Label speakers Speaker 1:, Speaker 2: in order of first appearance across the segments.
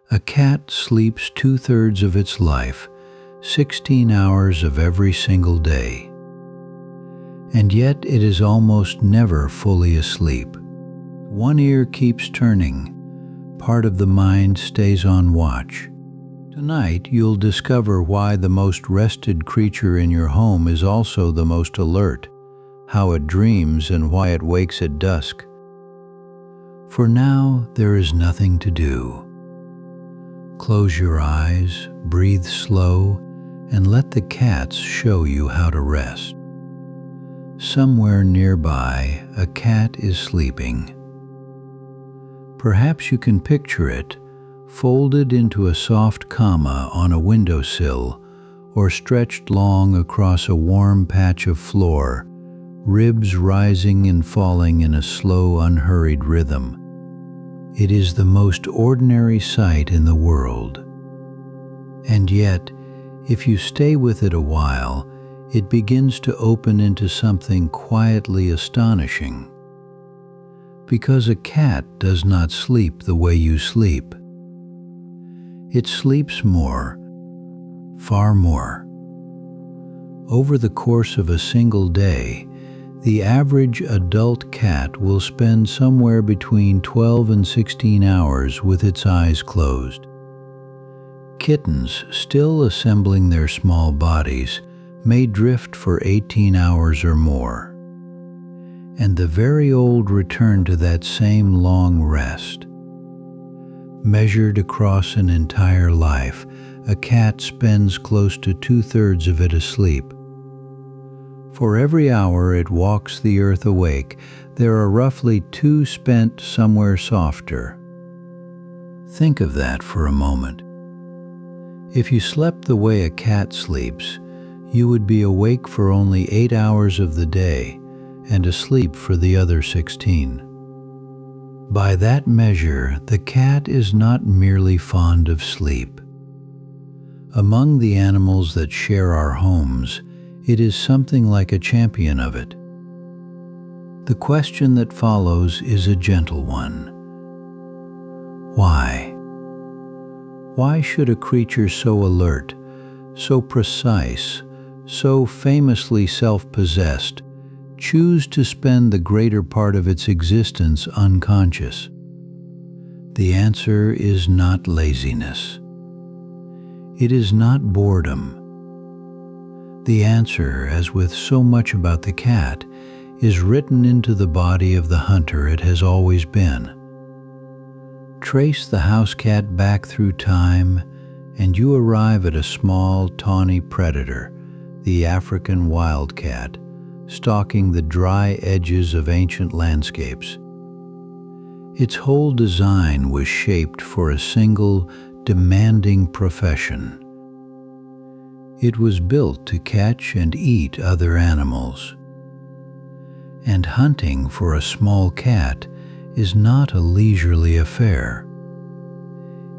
Speaker 1: A cat sleeps 2/3 of its life, 16 hours of every single day. And yet it is almost never fully asleep. One ear keeps turning. Part of the mind stays on watch. Tonight, you'll discover why the most rested creature in your home is also the most alert, how it dreams and why it wakes at dusk. For now, there is nothing to do. Close your eyes, breathe slow, and let the cats show you how to rest. Somewhere nearby, a cat is sleeping. Perhaps you can picture it, folded into a soft comma on a windowsill, or stretched long across a warm patch of floor, ribs rising and falling in a slow, unhurried rhythm. It is the most ordinary sight in the world. And yet, if you stay with it a while, it begins to open into something quietly astonishing. Because a cat does not sleep the way you sleep. It sleeps more, far more. Over the course of a single day, the average adult cat will spend somewhere between 12 and 16 hours with its eyes closed. Kittens, still assembling their small bodies, may drift for 18 hours or more. And the very old return to that same long rest. Measured across an entire life, a cat spends close to 2/3 of it asleep. For every hour it walks the earth awake, there are roughly 2 spent somewhere softer. Think of that for a moment. If you slept the way a cat sleeps, you would be awake for only 8 hours of the day and asleep for the other 16. By that measure, the cat is not merely fond of sleep. Among the animals that share our homes, it is something like a champion of it. The question that follows is a gentle one. Why? Why should a creature so alert, so precise, so famously self-possessed, choose to spend the greater part of its existence unconscious? The answer is not laziness. It is not boredom. The answer, as with so much about the cat, is written into the body of the hunter it has always been. Trace the house cat back through time, and you arrive at a small, tawny predator, the African wildcat, stalking the dry edges of ancient landscapes. Its whole design was shaped for a single, demanding profession. It was built to catch and eat other animals. And hunting for a small cat is not a leisurely affair.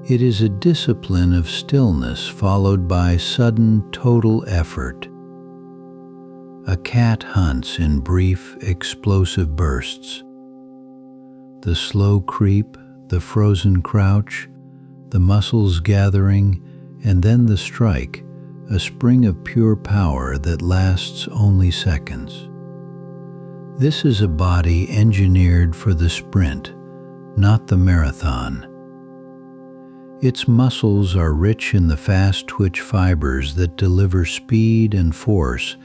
Speaker 1: It is a discipline of stillness followed by sudden, total effort. A cat hunts in brief, explosive bursts. The slow creep, the frozen crouch, the muscles gathering, and then the strike, a spring of pure power that lasts only seconds. This is a body engineered for the sprint, not the marathon. Its muscles are rich in the fast twitch fibers that deliver speed and force,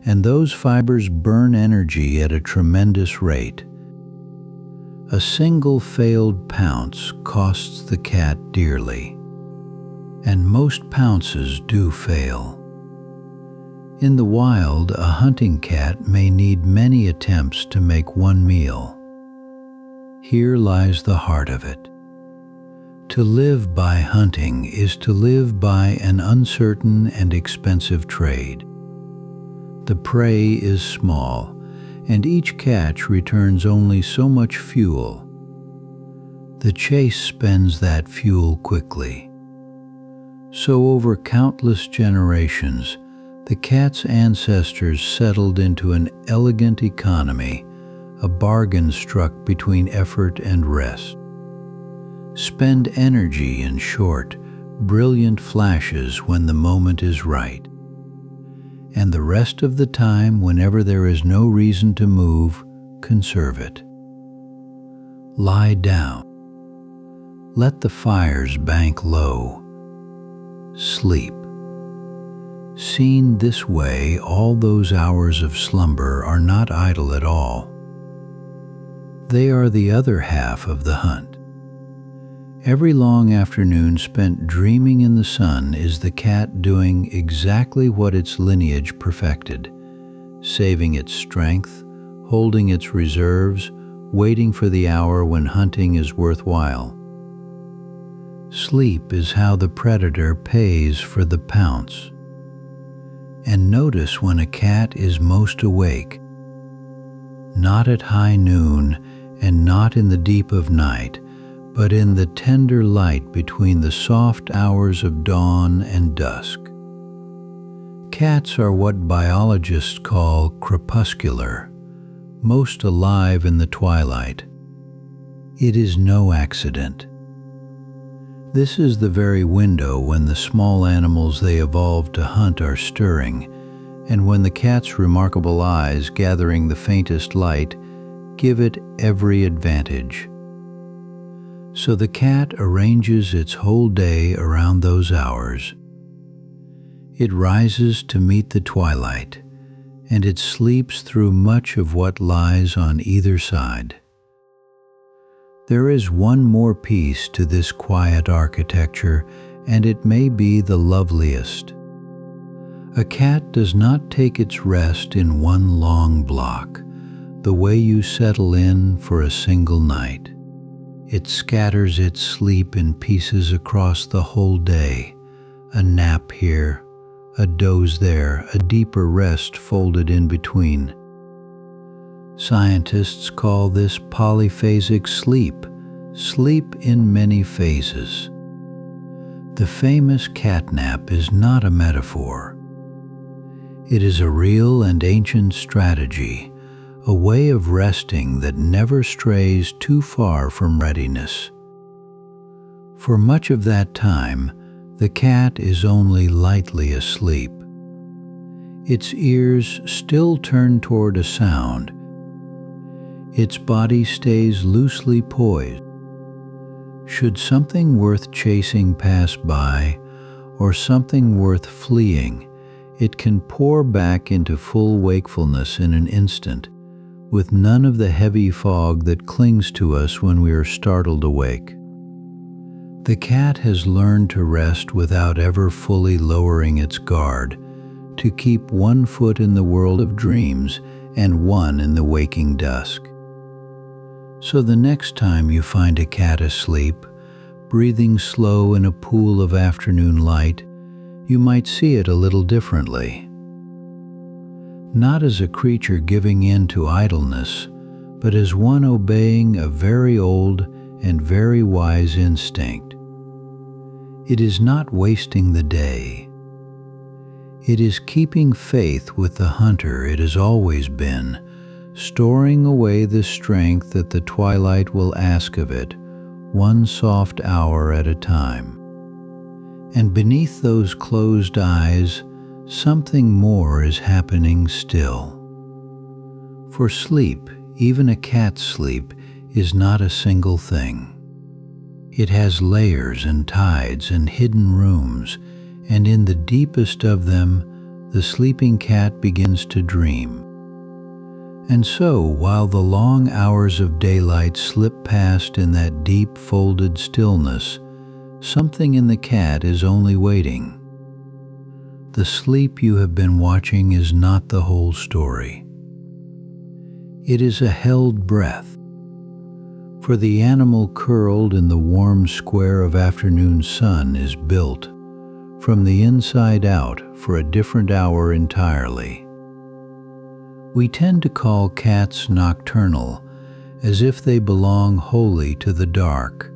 Speaker 1: and those fibers burn energy at a tremendous rate. A single failed pounce costs the cat dearly. And most pounces do fail. In the wild, a hunting cat may need many attempts to make one meal. Here lies the heart of it. To live by hunting is to live by an uncertain and expensive trade. The prey is small, and each catch returns only so much fuel. The chase spends that fuel quickly. So over countless generations, the cat's ancestors settled into an elegant economy, a bargain struck between effort and rest. spend energy in short, brilliant flashes when the moment is right. And the rest of the time, whenever there is no reason to move, conserve it. Lie down. Let the fires bank low. Sleep. Seen this way, all those hours of slumber are not idle at all. They are the other half of the hunt. Every long afternoon spent dreaming in the sun is the cat doing exactly what its lineage perfected, saving its strength, holding its reserves, waiting for the hour when hunting is worthwhile. Sleep is how the predator pays for the pounce. And notice when a cat is most awake. Not at high noon and not in the deep of night, but in the tender light between the soft hours of dawn and dusk. Cats are what biologists call crepuscular, most alive in the twilight. It is no accident. This is the very window when the small animals they evolved to hunt are stirring, and when the cat's remarkable eyes, gathering the faintest light, give it every advantage. So the cat arranges its whole day around those hours. It rises to meet the twilight, and it sleeps through much of what lies on either side. There is one more piece to this quiet architecture, and it may be the loveliest. A cat does not take its rest in one long block, the way you settle in for a single night. It scatters its sleep in pieces across the whole day, a nap here, a doze there, a deeper rest folded in between. Scientists call this polyphasic sleep, sleep in many phases. The famous catnap is not a metaphor. It is a real and ancient strategy, a way of resting that never strays too far from readiness. For much of that time, the cat is only lightly asleep. Its ears still turn toward a sound. Its body stays loosely poised. Should something worth chasing pass by, or something worth fleeing, it can pour back into full wakefulness in an instant, with none of the heavy fog that clings to us when we are startled awake. The cat has learned to rest without ever fully lowering its guard, to keep one foot in the world of dreams and one in the waking dusk. So the next time you find a cat asleep, breathing slow in a pool of afternoon light, you might see it a little differently. Not as a creature giving in to idleness, but as one obeying a very old and very wise instinct. It is not wasting the day. It is keeping faith with the hunter it has always been, storing away the strength that the twilight will ask of it, one soft hour at a time. And beneath those closed eyes, something more is happening still. For sleep, even a cat's sleep, is not a single thing. It has layers and tides and hidden rooms, and in the deepest of them, the sleeping cat begins to dream. And so, while the long hours of daylight slip past in that deep folded stillness, something in the cat is only waiting. The sleep you have been watching is not the whole story. It is a held breath. For the animal curled in the warm square of afternoon sun is built, from the inside out, for a different hour entirely. We tend to call cats nocturnal, as if they belong wholly to the dark.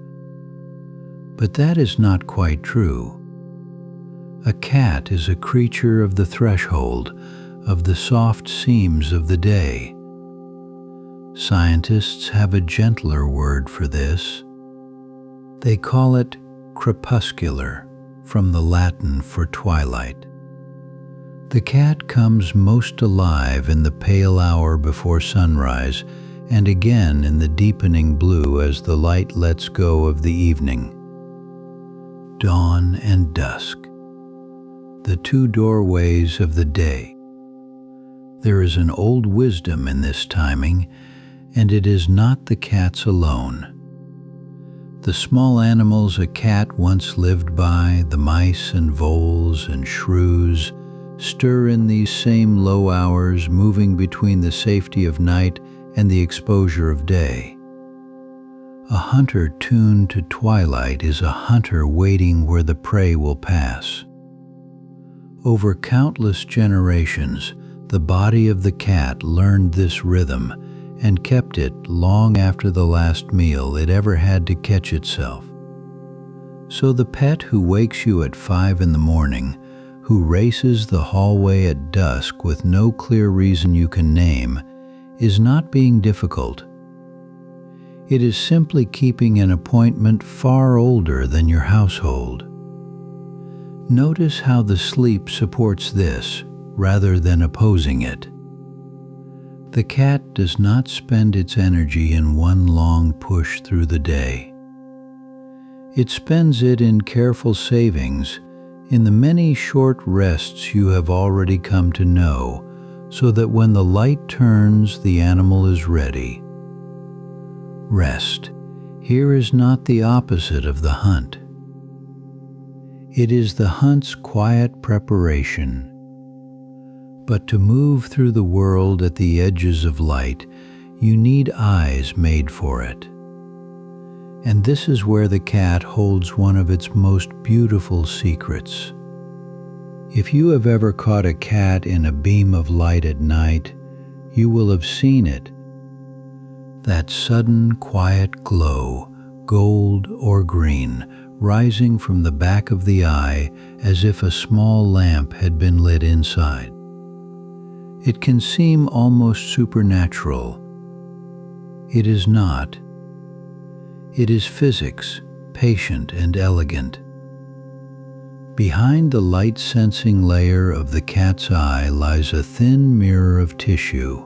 Speaker 1: But that is not quite true. A cat is a creature of the threshold, of the soft seams of the day. Scientists have a gentler word for this. They call it crepuscular, from the Latin for twilight. The cat comes most alive in the pale hour before sunrise, and again in the deepening blue as the light lets go of the evening. Dawn and dusk, the two doorways of the day. There is an old wisdom in this timing, and it is not the cats alone. The small animals a cat once lived by, the mice and voles and shrews, stir in these same low hours, moving between the safety of night and the exposure of day. A hunter tuned to twilight is a hunter waiting where the prey will pass. Over countless generations, the body of the cat learned this rhythm and kept it long after the last meal it ever had to catch itself. So the pet who wakes you at 5 in the morning, who races the hallway at dusk with no clear reason you can name, is not being difficult. It is simply keeping an appointment far older than your household. Notice how the sleep supports this rather than opposing it. The cat does not spend its energy in one long push through the day. It spends it in careful savings, in the many short rests you have already come to know, so that when the light turns, the animal is ready. Rest here is not the opposite of the hunt. It is the hunt's quiet preparation. But to move through the world at the edges of light, you need eyes made for it. And this is where the cat holds one of its most beautiful secrets. If you have ever caught a cat in a beam of light at night, you will have seen it. That sudden, quiet glow, gold or green, rising from the back of the eye as if a small lamp had been lit inside. It can seem almost supernatural. It is not. It is physics, patient and elegant. Behind the light-sensing layer of the cat's eye lies a thin mirror of tissue.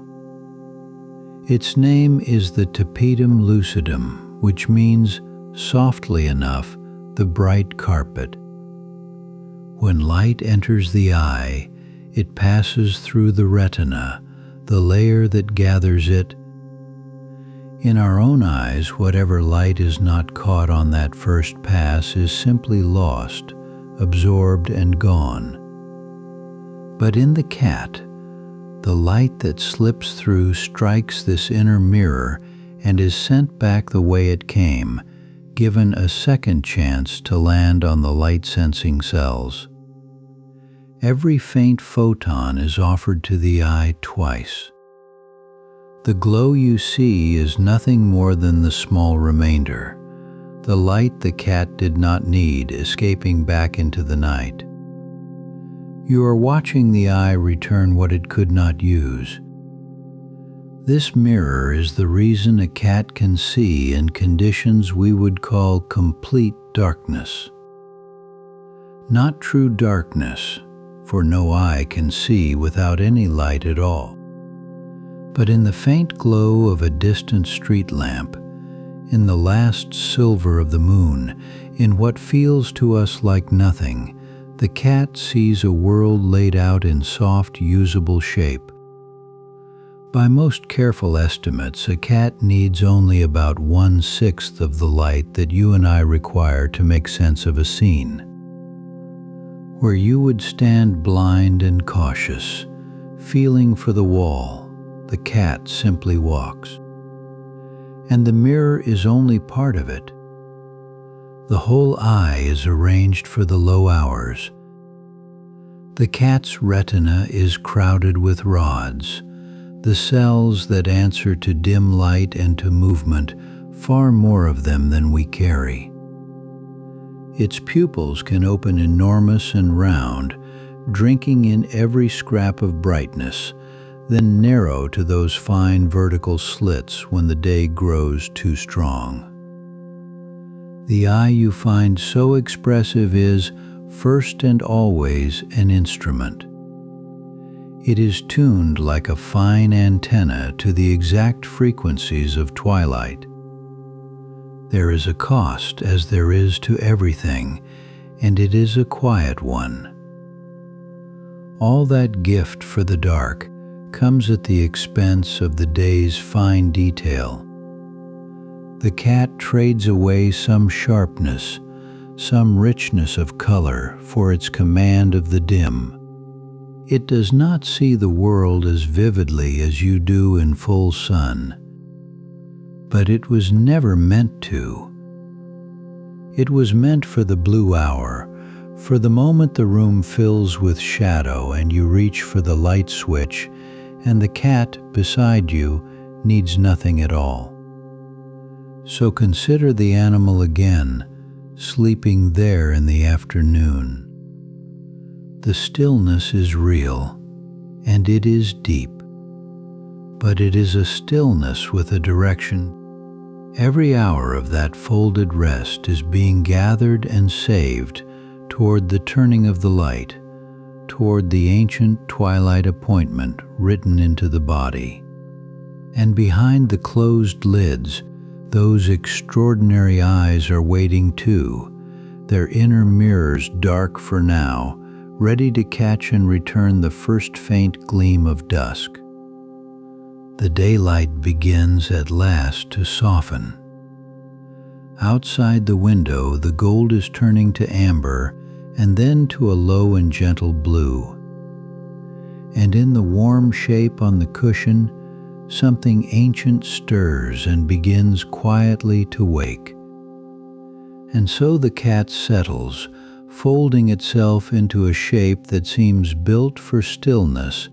Speaker 1: Its name is the tapetum lucidum, which means, softly enough, the bright carpet. When light enters the eye, it passes through the retina, the layer that gathers it. In our own eyes, whatever light is not caught on that first pass is simply lost, absorbed and gone. But in the cat, the light that slips through strikes this inner mirror and is sent back the way it came, given a second chance to land on the light-sensing cells. Every faint photon is offered to the eye twice. The glow you see is nothing more than the small remainder, the light the cat did not need escaping back into the night. You are watching the eye return what it could not use. This mirror is the reason a cat can see in conditions we would call complete darkness. Not true darkness, for no eye can see without any light at all. But in the faint glow of a distant street lamp, in the last silver of the moon, in what feels to us like nothing, the cat sees a world laid out in soft, usable shape. By most careful estimates, a cat needs only about 1/6 of the light that you and I require to make sense of a scene. Where you would stand blind and cautious, feeling for the wall, the cat simply walks. And the mirror is only part of it. The whole eye is arranged for the low hours. The cat's retina is crowded with rods, the cells that answer to dim light and to movement, far more of them than we carry. Its pupils can open enormous and round, drinking in every scrap of brightness, then narrow to those fine vertical slits when the day grows too strong. The eye you find so expressive is, first and always, an instrument. It is tuned like a fine antenna to the exact frequencies of twilight. There is a cost, as there is to everything, and it is a quiet one. All that gift for the dark comes at the expense of the day's fine detail. The cat trades away some sharpness, some richness of color for its command of the dim. It does not see the world as vividly as you do in full sun, but it was never meant to. It was meant for the blue hour, for the moment the room fills with shadow and you reach for the light switch, and the cat beside you needs nothing at all. So consider the animal again, sleeping there in the afternoon. The stillness is real, and it is deep, but it is a stillness with a direction. Every hour of that folded rest is being gathered and saved toward the turning of the light, toward the ancient twilight appointment written into the body. And behind the closed lids, those extraordinary eyes are waiting too, their inner mirrors dark for now, ready to catch and return the first faint gleam of dusk. The daylight begins at last to soften. Outside the window, the gold is turning to amber and then to a low and gentle blue. And in the warm shape on the cushion, something ancient stirs and begins quietly to wake. And so the cat settles, folding itself into a shape that seems built for stillness.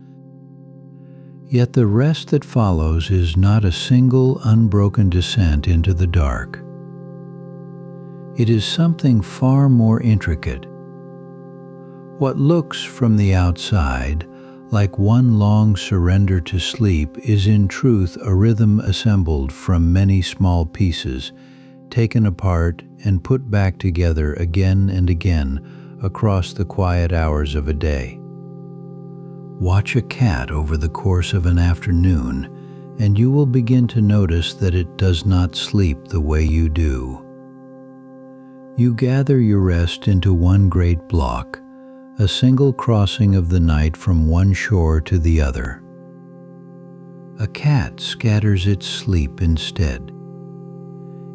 Speaker 1: Yet the rest that follows is not a single unbroken descent into the dark. It is something far more intricate. What looks from the outside like one long surrender to sleep is in truth a rhythm assembled from many small pieces, taken apart and put back together again and again across the quiet hours of a day. Watch a cat over the course of an afternoon, and you will begin to notice that it does not sleep the way you do. You gather your rest into one great block, a single crossing of the night from one shore to the other. A cat scatters its sleep instead.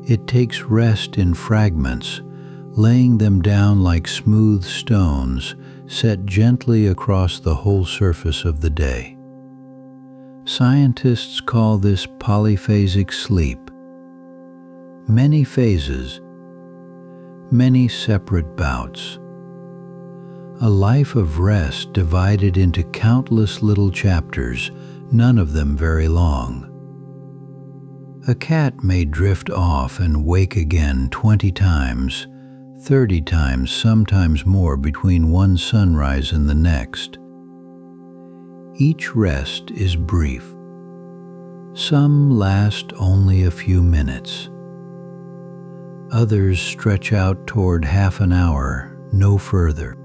Speaker 1: It takes rest in fragments, laying them down like smooth stones set gently across the whole surface of the day. Scientists call this polyphasic sleep. Many phases, many separate bouts. A life of rest divided into countless little chapters, none of them very long. A cat may drift off and wake again 20 times, 30 times, sometimes more between one sunrise and the next. Each rest is brief. Some last only a few minutes. Others stretch out toward half an hour, no further.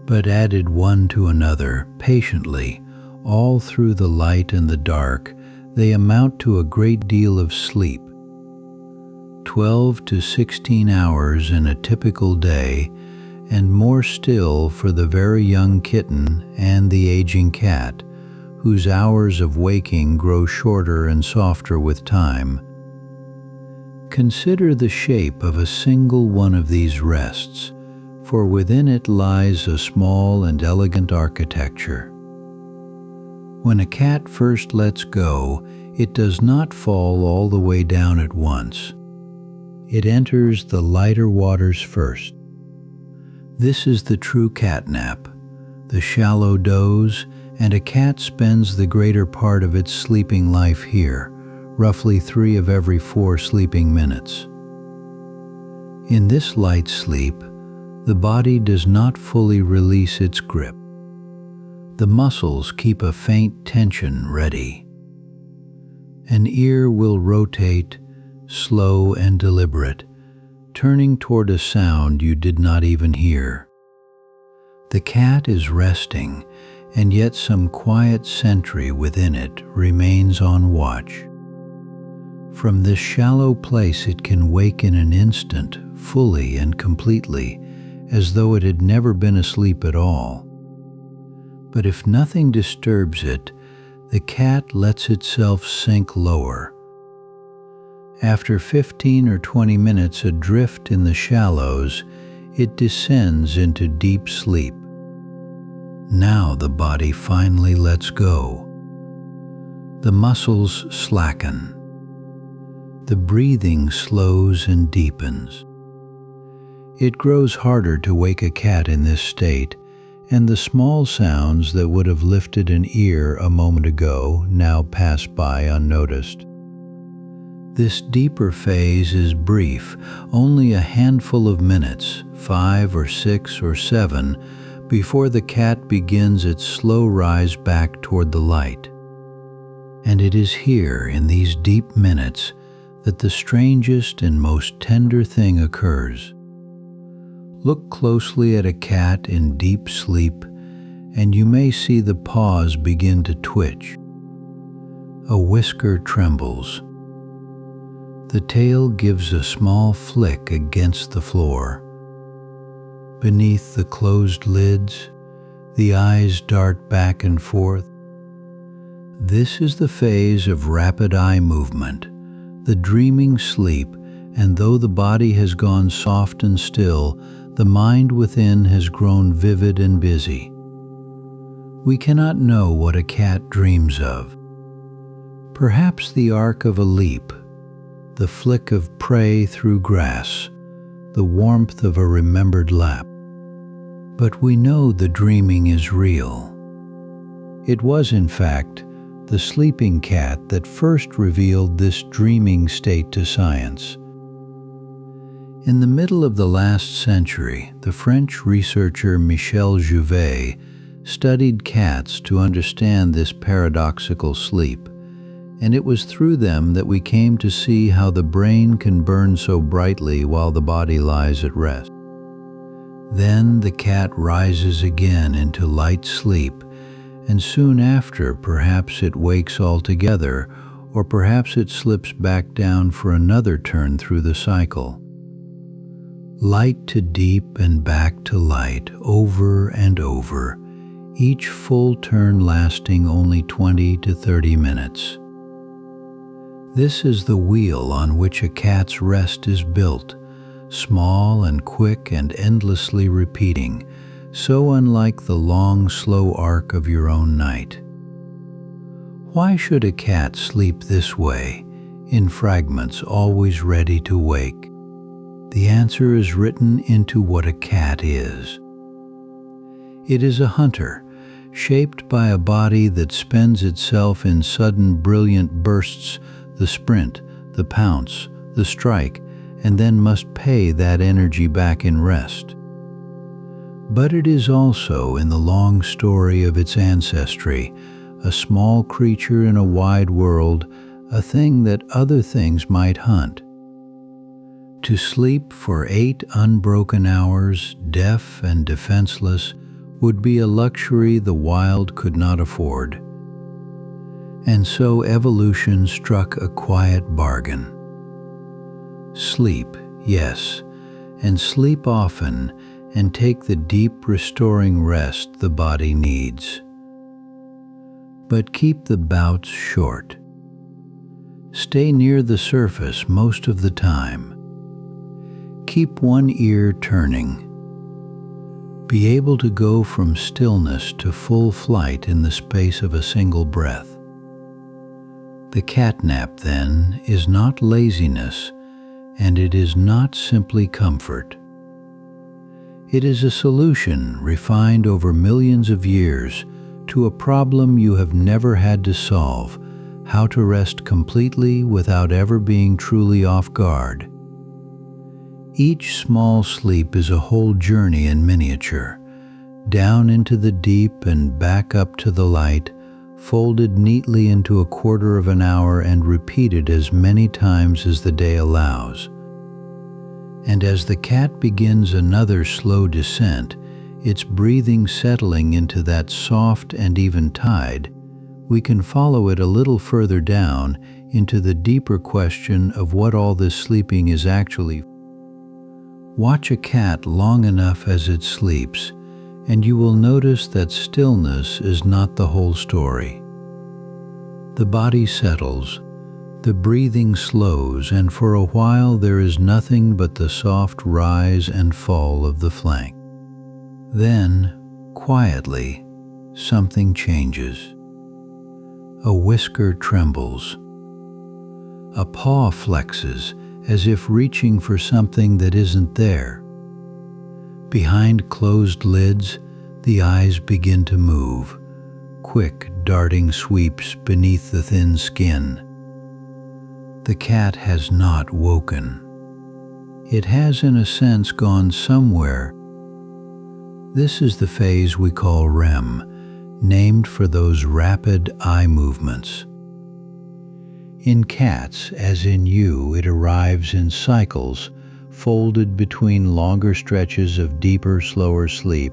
Speaker 1: But added one to another, patiently, all through the light and the dark, they amount to a great deal of sleep. 12 to 16 hours in a typical day, and more still for the very young kitten and the aging cat, whose hours of waking grow shorter and softer with time. Consider the shape of a single one of these rests, for within it lies a small and elegant architecture. When a cat first lets go, it does not fall all the way down at once. It enters the lighter waters first. This is the true catnap, the shallow doze, and a cat spends the greater part of its sleeping life here, roughly 3 of every 4 sleeping minutes. In this light sleep, the body does not fully release its grip. The muscles keep a faint tension ready. An ear will rotate, slow and deliberate, turning toward a sound you did not even hear. The cat is resting, and yet some quiet sentry within it remains on watch. From this shallow place it can wake in an instant, fully and completely, as though it had never been asleep at all. But if nothing disturbs it, the cat lets itself sink lower. After 15 or 20 minutes adrift in the shallows, it descends into deep sleep. Now the body finally lets go. The muscles slacken. The breathing slows and deepens. It grows harder to wake a cat in this state, and the small sounds that would have lifted an ear a moment ago now pass by unnoticed. This deeper phase is brief, only a handful of minutes, 5 or 6 or 7, before the cat begins its slow rise back toward the light. And it is here, in these deep minutes, that the strangest and most tender thing occurs. Look closely at a cat in deep sleep, and you may see the paws begin to twitch. A whisker trembles. The tail gives a small flick against the floor. Beneath the closed lids, the eyes dart back and forth. This is the phase of rapid eye movement, the dreaming sleep, and though the body has gone soft and still, the mind within has grown vivid and busy. We cannot know what a cat dreams of. Perhaps the arc of a leap, the flick of prey through grass, the warmth of a remembered lap. But we know the dreaming is real. It was, in fact, the sleeping cat that first revealed this dreaming state to science. In the middle of the last century, the French researcher Michel Jouvet studied cats to understand this paradoxical sleep, and it was through them that we came to see how the brain can burn so brightly while the body lies at rest. Then the cat rises again into light sleep, and soon after perhaps it wakes altogether, or perhaps it slips back down for another turn through the cycle. Light to deep and back to light, over and over, each full turn lasting only 20 to 30 minutes. This is the wheel on which a cat's rest is built, small and quick and endlessly repeating, so unlike the long, slow arc of your own night. Why should a cat sleep this way, in fragments always ready to wake? The answer is written into what a cat is. It is a hunter, shaped by a body that spends itself in sudden brilliant bursts, the sprint, the pounce, the strike, and then must pay that energy back in rest. But it is also, in the long story of its ancestry, a small creature in a wide world, a thing that other things might hunt. To sleep for 8 unbroken hours, deaf and defenseless, would be a luxury the wild could not afford. And so evolution struck a quiet bargain. Sleep, yes, and sleep often, and take the deep restoring rest the body needs. But keep the bouts short. Stay near the surface most of the time. Keep one ear turning. Be able to go from stillness to full flight in the space of a single breath. The catnap, then, is not laziness, and it is not simply comfort. It is a solution refined over millions of years to a problem you have never had to solve: how to rest completely without ever being truly off guard. Each small sleep is a whole journey in miniature, down into the deep and back up to the light, folded neatly into a quarter of an hour and repeated as many times as the day allows. And as the cat begins another slow descent, its breathing settling into that soft and even tide, we can follow it a little further down into the deeper question of what all this sleeping is actually. Watch a cat long enough as it sleeps, and you will notice that stillness is not the whole story. The body settles, the breathing slows, and for a while there is nothing but the soft rise and fall of the flank. Then, quietly, something changes. A whisker trembles. A paw flexes as if reaching for something that isn't there. Behind closed lids, the eyes begin to move, quick darting sweeps beneath the thin skin. The cat has not woken. It has in a sense gone somewhere. This is the phase we call REM, named for those rapid eye movements. In cats, as in you, it arrives in cycles, folded between longer stretches of deeper, slower sleep.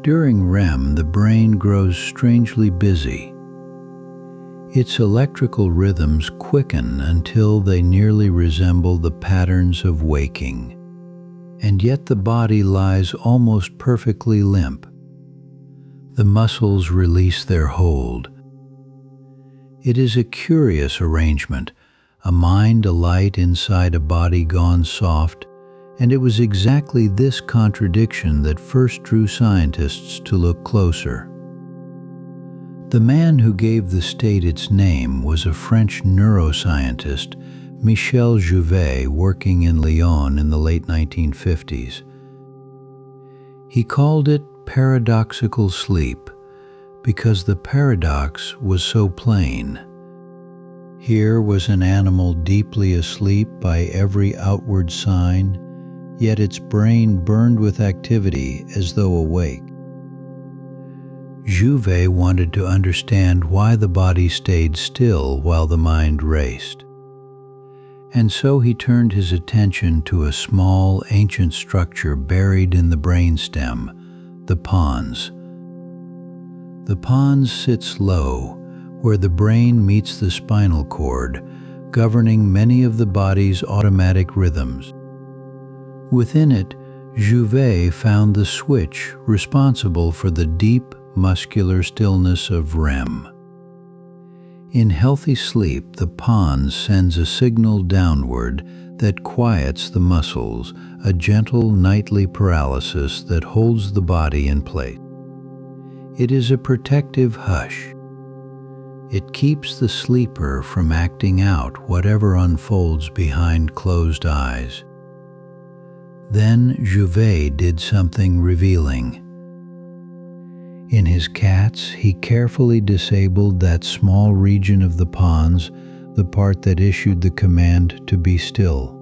Speaker 1: During REM, the brain grows strangely busy. Its electrical rhythms quicken until they nearly resemble the patterns of waking. And yet the body lies almost perfectly limp. The muscles release their hold. It is a curious arrangement, a mind alight inside a body gone soft, and it was exactly this contradiction that first drew scientists to look closer. The man who gave the state its name was a French neuroscientist, Michel Jouvet, working in Lyon in the late 1950s. He called it paradoxical sleep because the paradox was so plain. Here was an animal deeply asleep by every outward sign, yet its brain burned with activity as though awake. Jouvet wanted to understand why the body stayed still while the mind raced. And so he turned his attention to a small, ancient structure buried in the brainstem, the pons. The pons sits low, where the brain meets the spinal cord, governing many of the body's automatic rhythms. Within it, Jouvet found the switch responsible for the deep, muscular stillness of REM. In healthy sleep, the pons sends a signal downward that quiets the muscles, a gentle nightly paralysis that holds the body in place. It is a protective hush. It keeps the sleeper from acting out whatever unfolds behind closed eyes. Then Jouvet did something revealing. In his cats, he carefully disabled that small region of the pons, the part that issued the command to be still.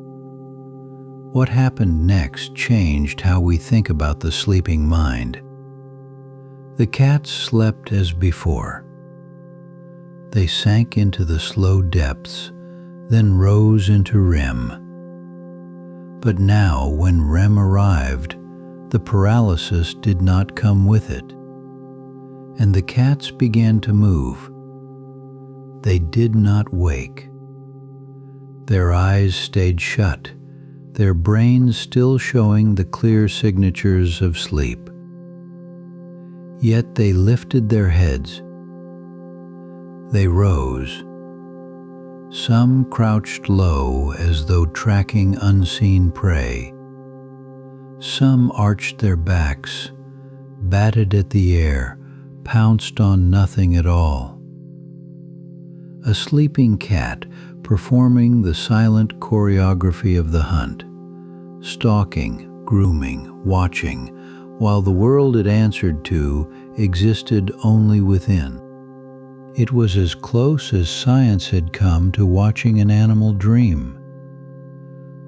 Speaker 1: What happened next changed how we think about the sleeping mind. The cats slept as before. They sank into the slow depths, then rose into REM. But now, when REM arrived, the paralysis did not come with it. And the cats began to move. They did not wake. Their eyes stayed shut, their brains still showing the clear signatures of sleep. Yet they lifted their heads. They rose. Some crouched low as though tracking unseen prey. Some arched their backs, batted at the air, pounced on nothing at all. A sleeping cat performing the silent choreography of the hunt, stalking, grooming, watching, while the world it answered to existed only within. It was as close as science had come to watching an animal dream.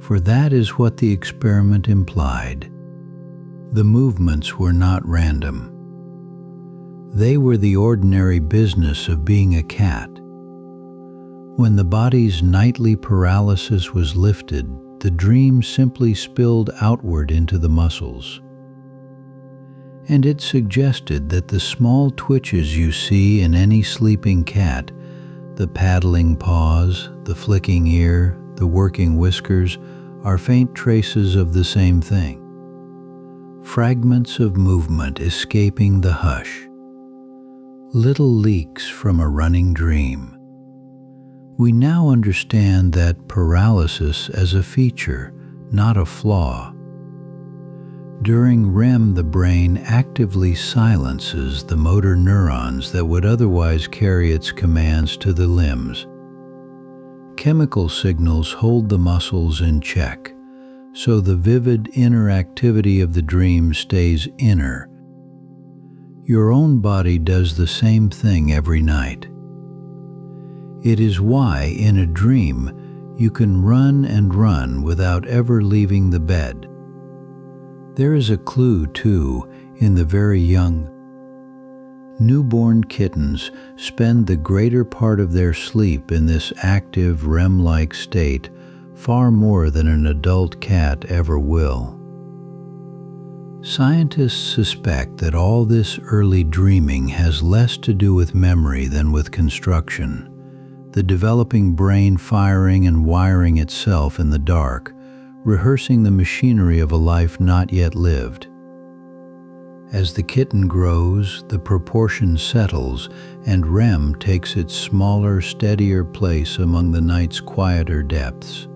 Speaker 1: For that is what the experiment implied. The movements were not random. They were the ordinary business of being a cat. When the body's nightly paralysis was lifted, the dream simply spilled outward into the muscles. And it suggested that the small twitches you see in any sleeping cat, the paddling paws, the flicking ear, the working whiskers, are faint traces of the same thing. Fragments of movement escaping the hush. Little leaks from a running dream. We now understand that paralysis as a feature, not a flaw. During REM, the brain actively silences the motor neurons that would otherwise carry its commands to the limbs. Chemical signals hold the muscles in check, so the vivid inner activity of the dream stays inner. Your own body does the same thing every night. It is why, in a dream, you can run and run without ever leaving the bed. There is a clue, too, in the very young. Newborn kittens spend the greater part of their sleep in this active REM-like state, far more than an adult cat ever will. Scientists suspect that all this early dreaming has less to do with memory than with construction, the developing brain firing and wiring itself in the dark, rehearsing the machinery of a life not yet lived. As the kitten grows, the proportion settles, and REM takes its smaller, steadier place among the night's quieter depths.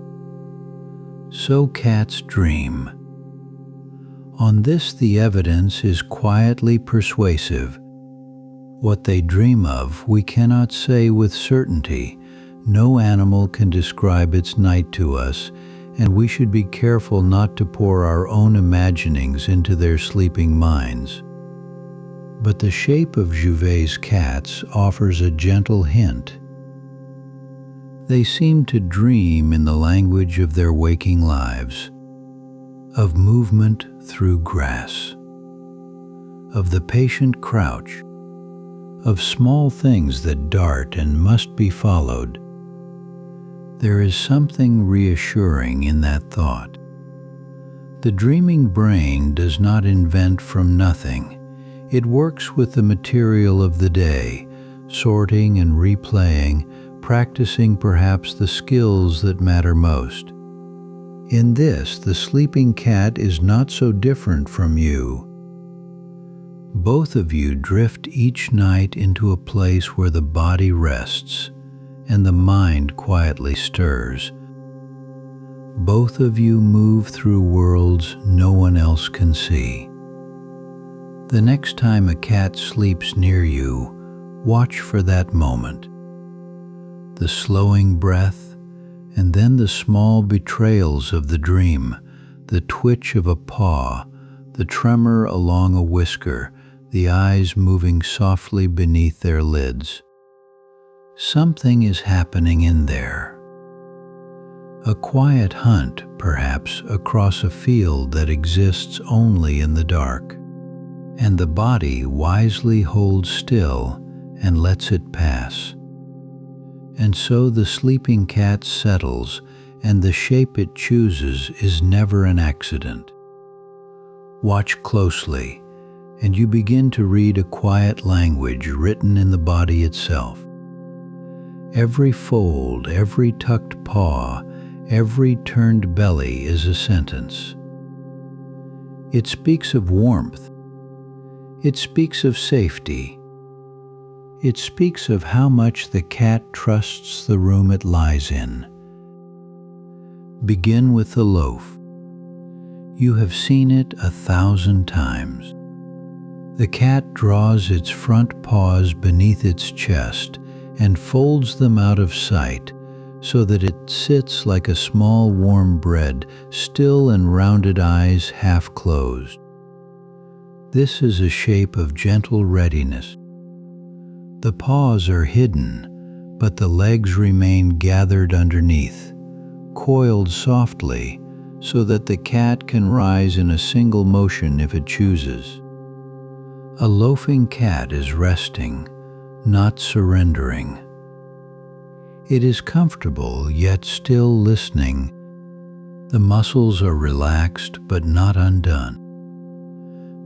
Speaker 1: So cats dream. On this, the evidence is quietly persuasive. What they dream of, we cannot say with certainty. No animal can describe its night to us, and we should be careful not to pour our own imaginings into their sleeping minds. But the shape of Jouvet's cats offers a gentle hint. They seem to dream in the language of their waking lives, of movement through grass, of the patient crouch, of small things that dart and must be followed. There is something reassuring in that thought. The dreaming brain does not invent from nothing. It works with the material of the day, sorting and replaying, practicing perhaps the skills that matter most. In this, the sleeping cat is not so different from you. Both of you drift each night into a place where the body rests and the mind quietly stirs. Both of you move through worlds no one else can see. The next time a cat sleeps near you, watch for that moment. The slowing breath, and then the small betrayals of the dream, the twitch of a paw, the tremor along a whisker, the eyes moving softly beneath their lids. Something is happening in there. A quiet hunt, perhaps, across a field that exists only in the dark, and the body wisely holds still and lets it pass. And so the sleeping cat settles, and the shape it chooses is never an accident. Watch closely, and you begin to read a quiet language written in the body itself. Every fold, every tucked paw, every turned belly is a sentence. It speaks of warmth. It speaks of safety. It speaks of how much the cat trusts the room it lies in. Begin with the loaf. You have seen it 1,000 times. The cat draws its front paws beneath its chest and folds them out of sight so that it sits like a small warm bread, still and rounded eyes half closed. This is a shape of gentle readiness. The paws are hidden, but the legs remain gathered underneath, coiled softly so that the cat can rise in a single motion if it chooses. A loafing cat is resting, not surrendering. It is comfortable, yet still listening. The muscles are relaxed but not undone.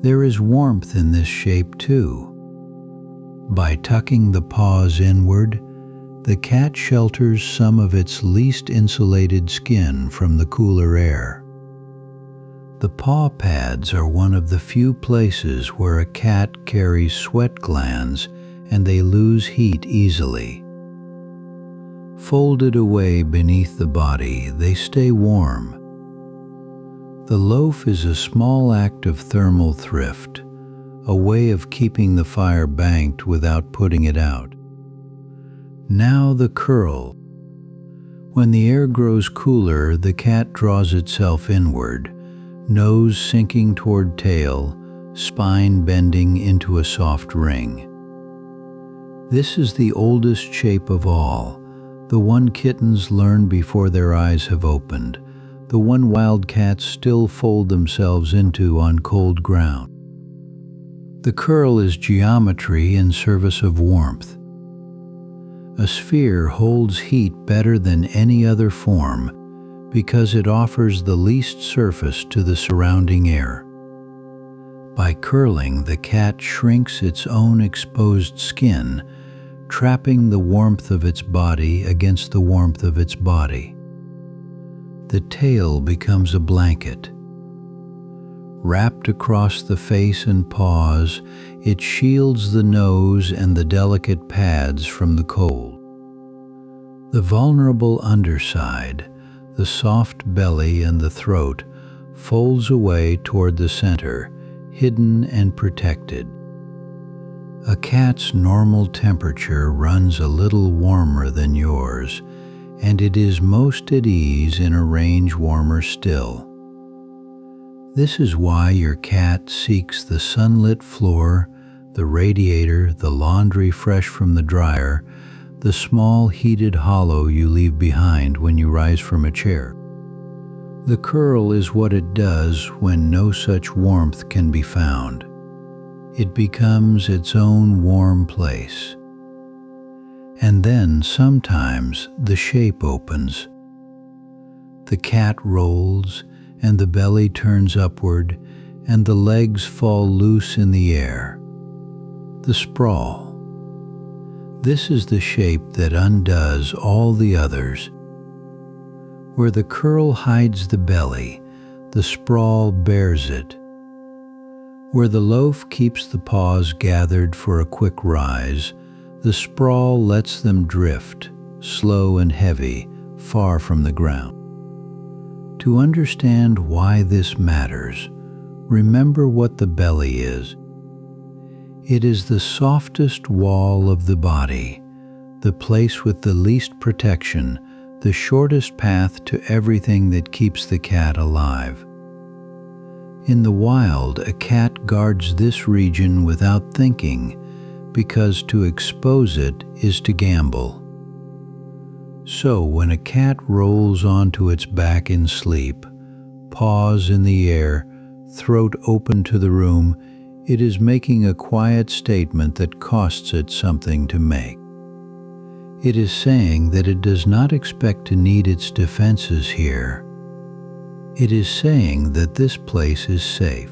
Speaker 1: There is warmth in this shape too. By tucking the paws inward, the cat shelters some of its least insulated skin from the cooler air. The paw pads are one of the few places where a cat carries sweat glands and they lose heat easily. Folded away beneath the body, they stay warm. The loaf is a small act of thermal thrift, a way of keeping the fire banked without putting it out. Now the curl. When the air grows cooler, the cat draws itself inward, nose sinking toward tail, spine bending into a soft ring. This is the oldest shape of all, the one kittens learn before their eyes have opened, the one wild cats still fold themselves into on cold ground. The curl is geometry in service of warmth. A sphere holds heat better than any other form because it offers the least surface to the surrounding air. By curling, the cat shrinks its own exposed skin, trapping the warmth of its body against the warmth of its body. The tail becomes a blanket. Wrapped across the face and paws, it shields the nose and the delicate pads from the cold. The vulnerable underside, the soft belly and the throat, folds away toward the center, hidden and protected. A cat's normal temperature runs a little warmer than yours, and it is most at ease in a range warmer still. This is why your cat seeks the sunlit floor, the radiator, the laundry fresh from the dryer, the small heated hollow you leave behind when you rise from a chair. The curl is what it does when no such warmth can be found. It becomes its own warm place. And then sometimes the shape opens. The cat rolls, and the belly turns upward, and the legs fall loose in the air. The sprawl. This is the shape that undoes all the others. Where the curl hides the belly, the sprawl bears it. Where the loaf keeps the paws gathered for a quick rise, the sprawl lets them drift, slow and heavy, far from the ground. To understand why this matters, remember what the belly is. It is the softest wall of the body, the place with the least protection, the shortest path to everything that keeps the cat alive. In the wild, a cat guards this region without thinking, because to expose it is to gamble. So when a cat rolls onto its back in sleep, paws in the air, throat open to the room, it is making a quiet statement that costs it something to make. It is saying that it does not expect to need its defenses here. It is saying that this place is safe.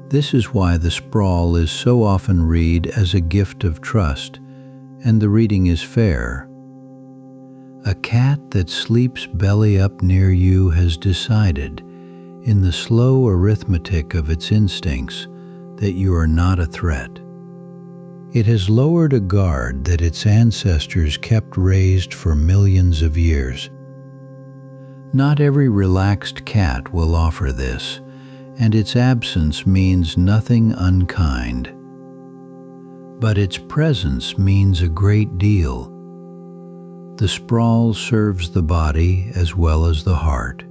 Speaker 1: This is why the sprawl is so often read as a gift of trust, and the reading is fair. A cat that sleeps belly up near you has decided, in the slow arithmetic of its instincts, that you are not a threat. It has lowered a guard that its ancestors kept raised for millions of years. Not every relaxed cat will offer this, and its absence means nothing unkind. But its presence means a great deal. The sprawl serves the body as well as the heart.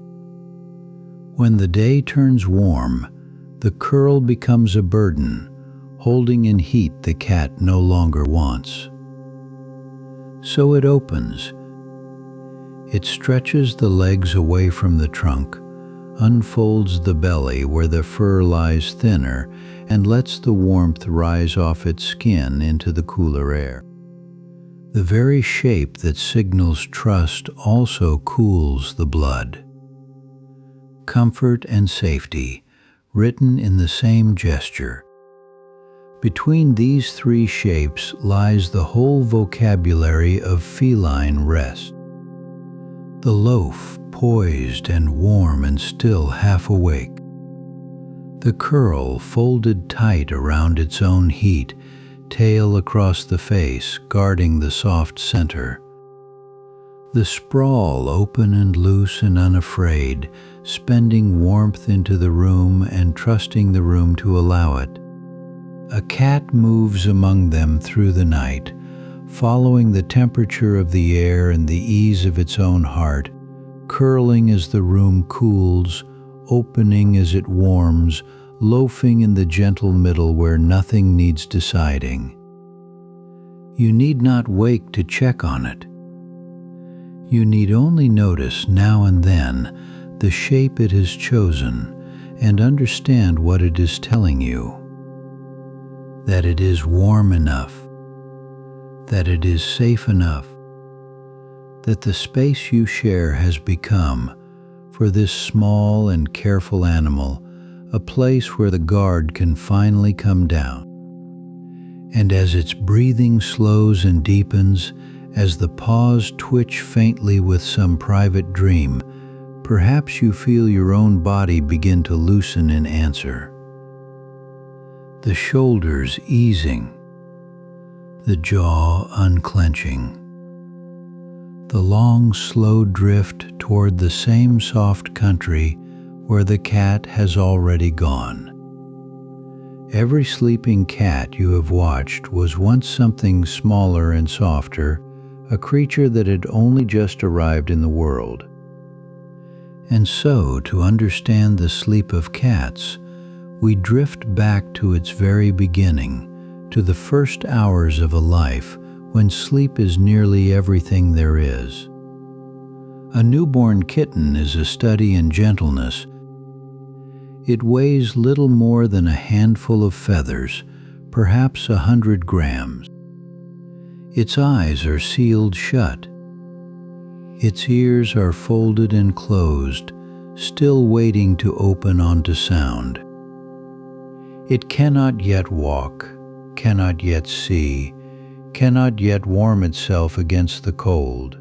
Speaker 1: When the day turns warm, the curl becomes a burden, holding in heat the cat no longer wants. So it opens. It stretches the legs away from the trunk, unfolds the belly where the fur lies thinner, and lets the warmth rise off its skin into the cooler air. The very shape that signals trust also cools the blood. comfort, and safety, written in the same gesture. Between these three shapes lies the whole vocabulary of feline rest. The loaf, poised and warm and still half awake. The curl folded tight around its own heat, tail across the face, guarding the soft center. The sprawl open and loose and unafraid, spending warmth into the room and trusting the room to allow it. A cat moves among them through the night, following the temperature of the air and the ease of its own heart, curling as the room cools, opening as it warms, loafing in the gentle middle where nothing needs deciding. You need not wake to check on it. You need only notice now and then the shape it has chosen and understand what it is telling you. That it is warm enough, that it is safe enough, that the space you share has become, for this small and careful animal, a place where the guard can finally come down. And as its breathing slows and deepens, as the paws twitch faintly with some private dream, perhaps you feel your own body begin to loosen in answer. The shoulders easing, the jaw unclenching, the long, slow drift toward the same soft country where the cat has already gone. Every sleeping cat you have watched was once something smaller and softer, a creature that had only just arrived in the world. And so, to understand the sleep of cats, we drift back to its very beginning, to the first hours of a life when sleep is nearly everything there is. A newborn kitten is a study in gentleness. It weighs little more than a handful of feathers, perhaps 100 grams. Its eyes are sealed shut. Its ears are folded and closed, still waiting to open onto sound. It cannot yet walk, cannot yet see, cannot yet warm itself against the cold.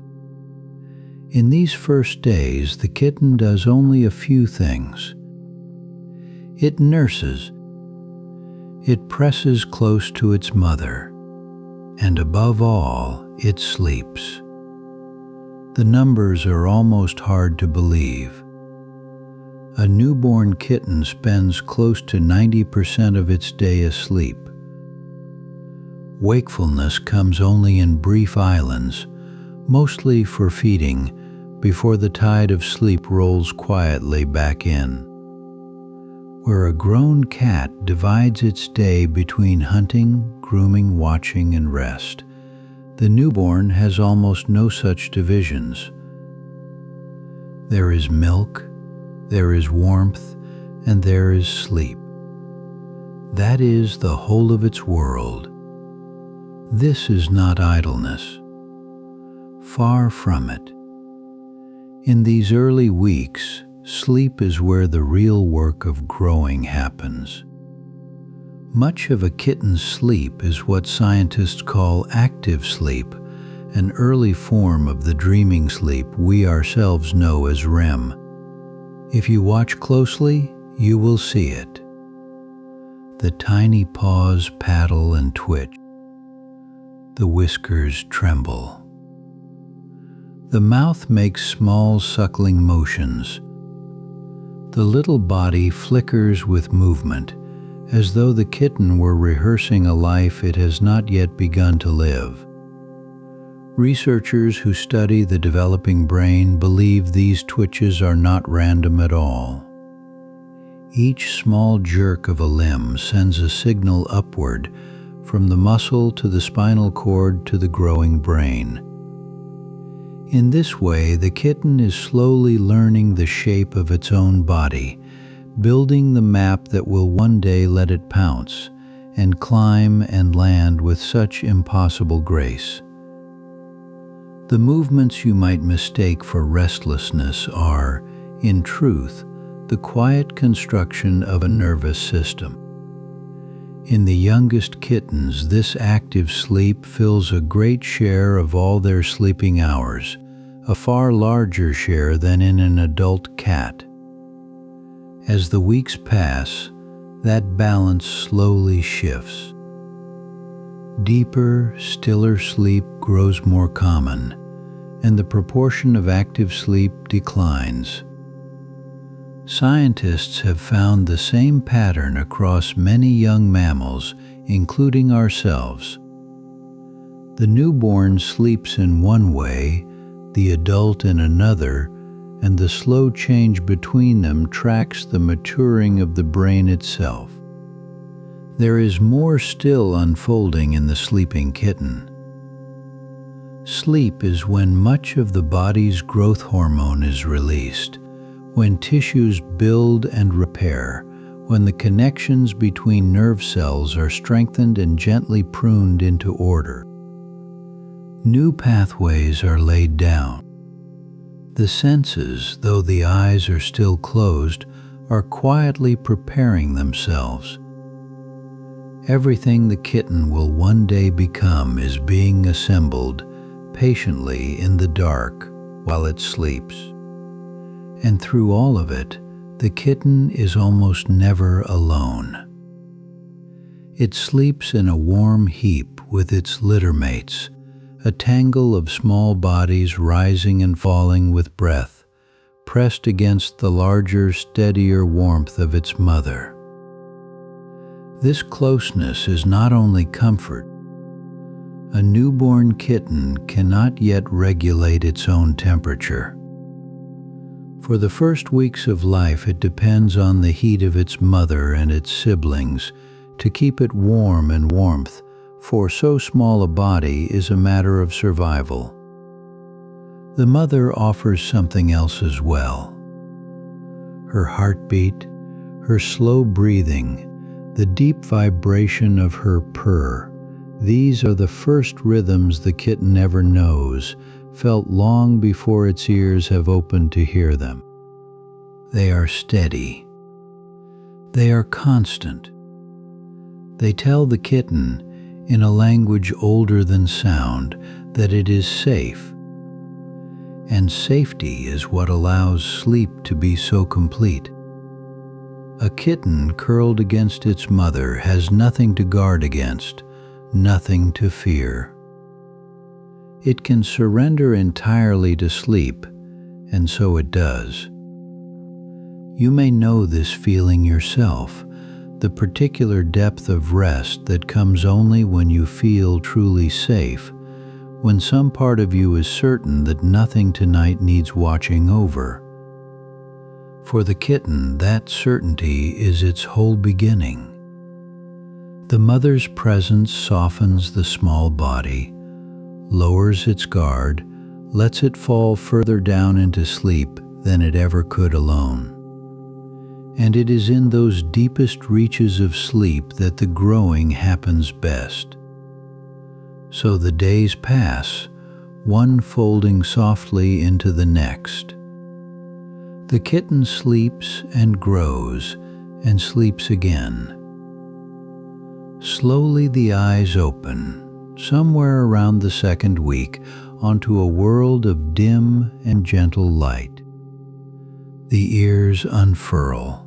Speaker 1: In these first days, the kitten does only a few things. It nurses. It presses close to its mother. And above all, it sleeps. The numbers are almost hard to believe. A newborn kitten spends close to 90% of its day asleep. Wakefulness comes only in brief islands, mostly for feeding, before the tide of sleep rolls quietly back in. Where a grown cat divides its day between hunting, grooming, watching, and rest, the newborn has almost no such divisions. There is milk, there is warmth, and there is sleep. That is the whole of its world. This is not idleness. Far from it. In these early weeks, sleep is where the real work of growing happens. Much of a kitten's sleep is what scientists call active sleep, an early form of the dreaming sleep we ourselves know as REM. If you watch closely, you will see it. The tiny paws paddle and twitch. The whiskers tremble. The mouth makes small suckling motions. The little body flickers with movement, as though the kitten were rehearsing a life it has not yet begun to live. Researchers who study the developing brain believe these twitches are not random at all. Each small jerk of a limb sends a signal upward, from the muscle to the spinal cord to the growing brain. In this way, the kitten is slowly learning the shape of its own body, building the map that will one day let it pounce and climb and land with such impossible grace. The movements you might mistake for restlessness are, in truth, the quiet construction of a nervous system. In the youngest kittens, this active sleep fills a great share of all their sleeping hours, a far larger share than in an adult cat. As the weeks pass, that balance slowly shifts. Deeper, stiller sleep grows more common, and the proportion of active sleep declines. Scientists have found the same pattern across many young mammals, including ourselves. The newborn sleeps in one way, the adult in another, and the slow change between them tracks the maturing of the brain itself. There is more still unfolding in the sleeping kitten. Sleep is when much of the body's growth hormone is released, when tissues build and repair, when the connections between nerve cells are strengthened and gently pruned into order. New pathways are laid down. The senses, though the eyes are still closed, are quietly preparing themselves. Everything the kitten will one day become is being assembled patiently in the dark while it sleeps. And through all of it, the kitten is almost never alone. It sleeps in a warm heap with its litter mates, a tangle of small bodies rising and falling with breath, pressed against the larger, steadier warmth of its mother. This closeness is not only comfort. A newborn kitten cannot yet regulate its own temperature. For the first weeks of life, it depends on the heat of its mother and its siblings to keep it warm and warmth, for so small a body is a matter of survival. The mother offers something else as well. Her heartbeat, her slow breathing, the deep vibration of her purr, these are the first rhythms the kitten ever knows, felt long before its ears have opened to hear them. They are steady. They are constant. They tell the kitten, in a language older than sound, that it is safe. And safety is what allows sleep to be so complete. A kitten curled against its mother has nothing to guard against, nothing to fear. It can surrender entirely to sleep, and so it does. You may know this feeling yourself, the particular depth of rest that comes only when you feel truly safe, when some part of you is certain that nothing tonight needs watching over. For the kitten, that certainty is its whole beginning. The mother's presence softens the small body, lowers its guard, lets it fall further down into sleep than it ever could alone. And it is in those deepest reaches of sleep that the growing happens best. So the days pass, one folding softly into the next. The kitten sleeps and grows and sleeps again. Slowly the eyes open, somewhere around the second week, onto a world of dim and gentle light. The ears unfurl.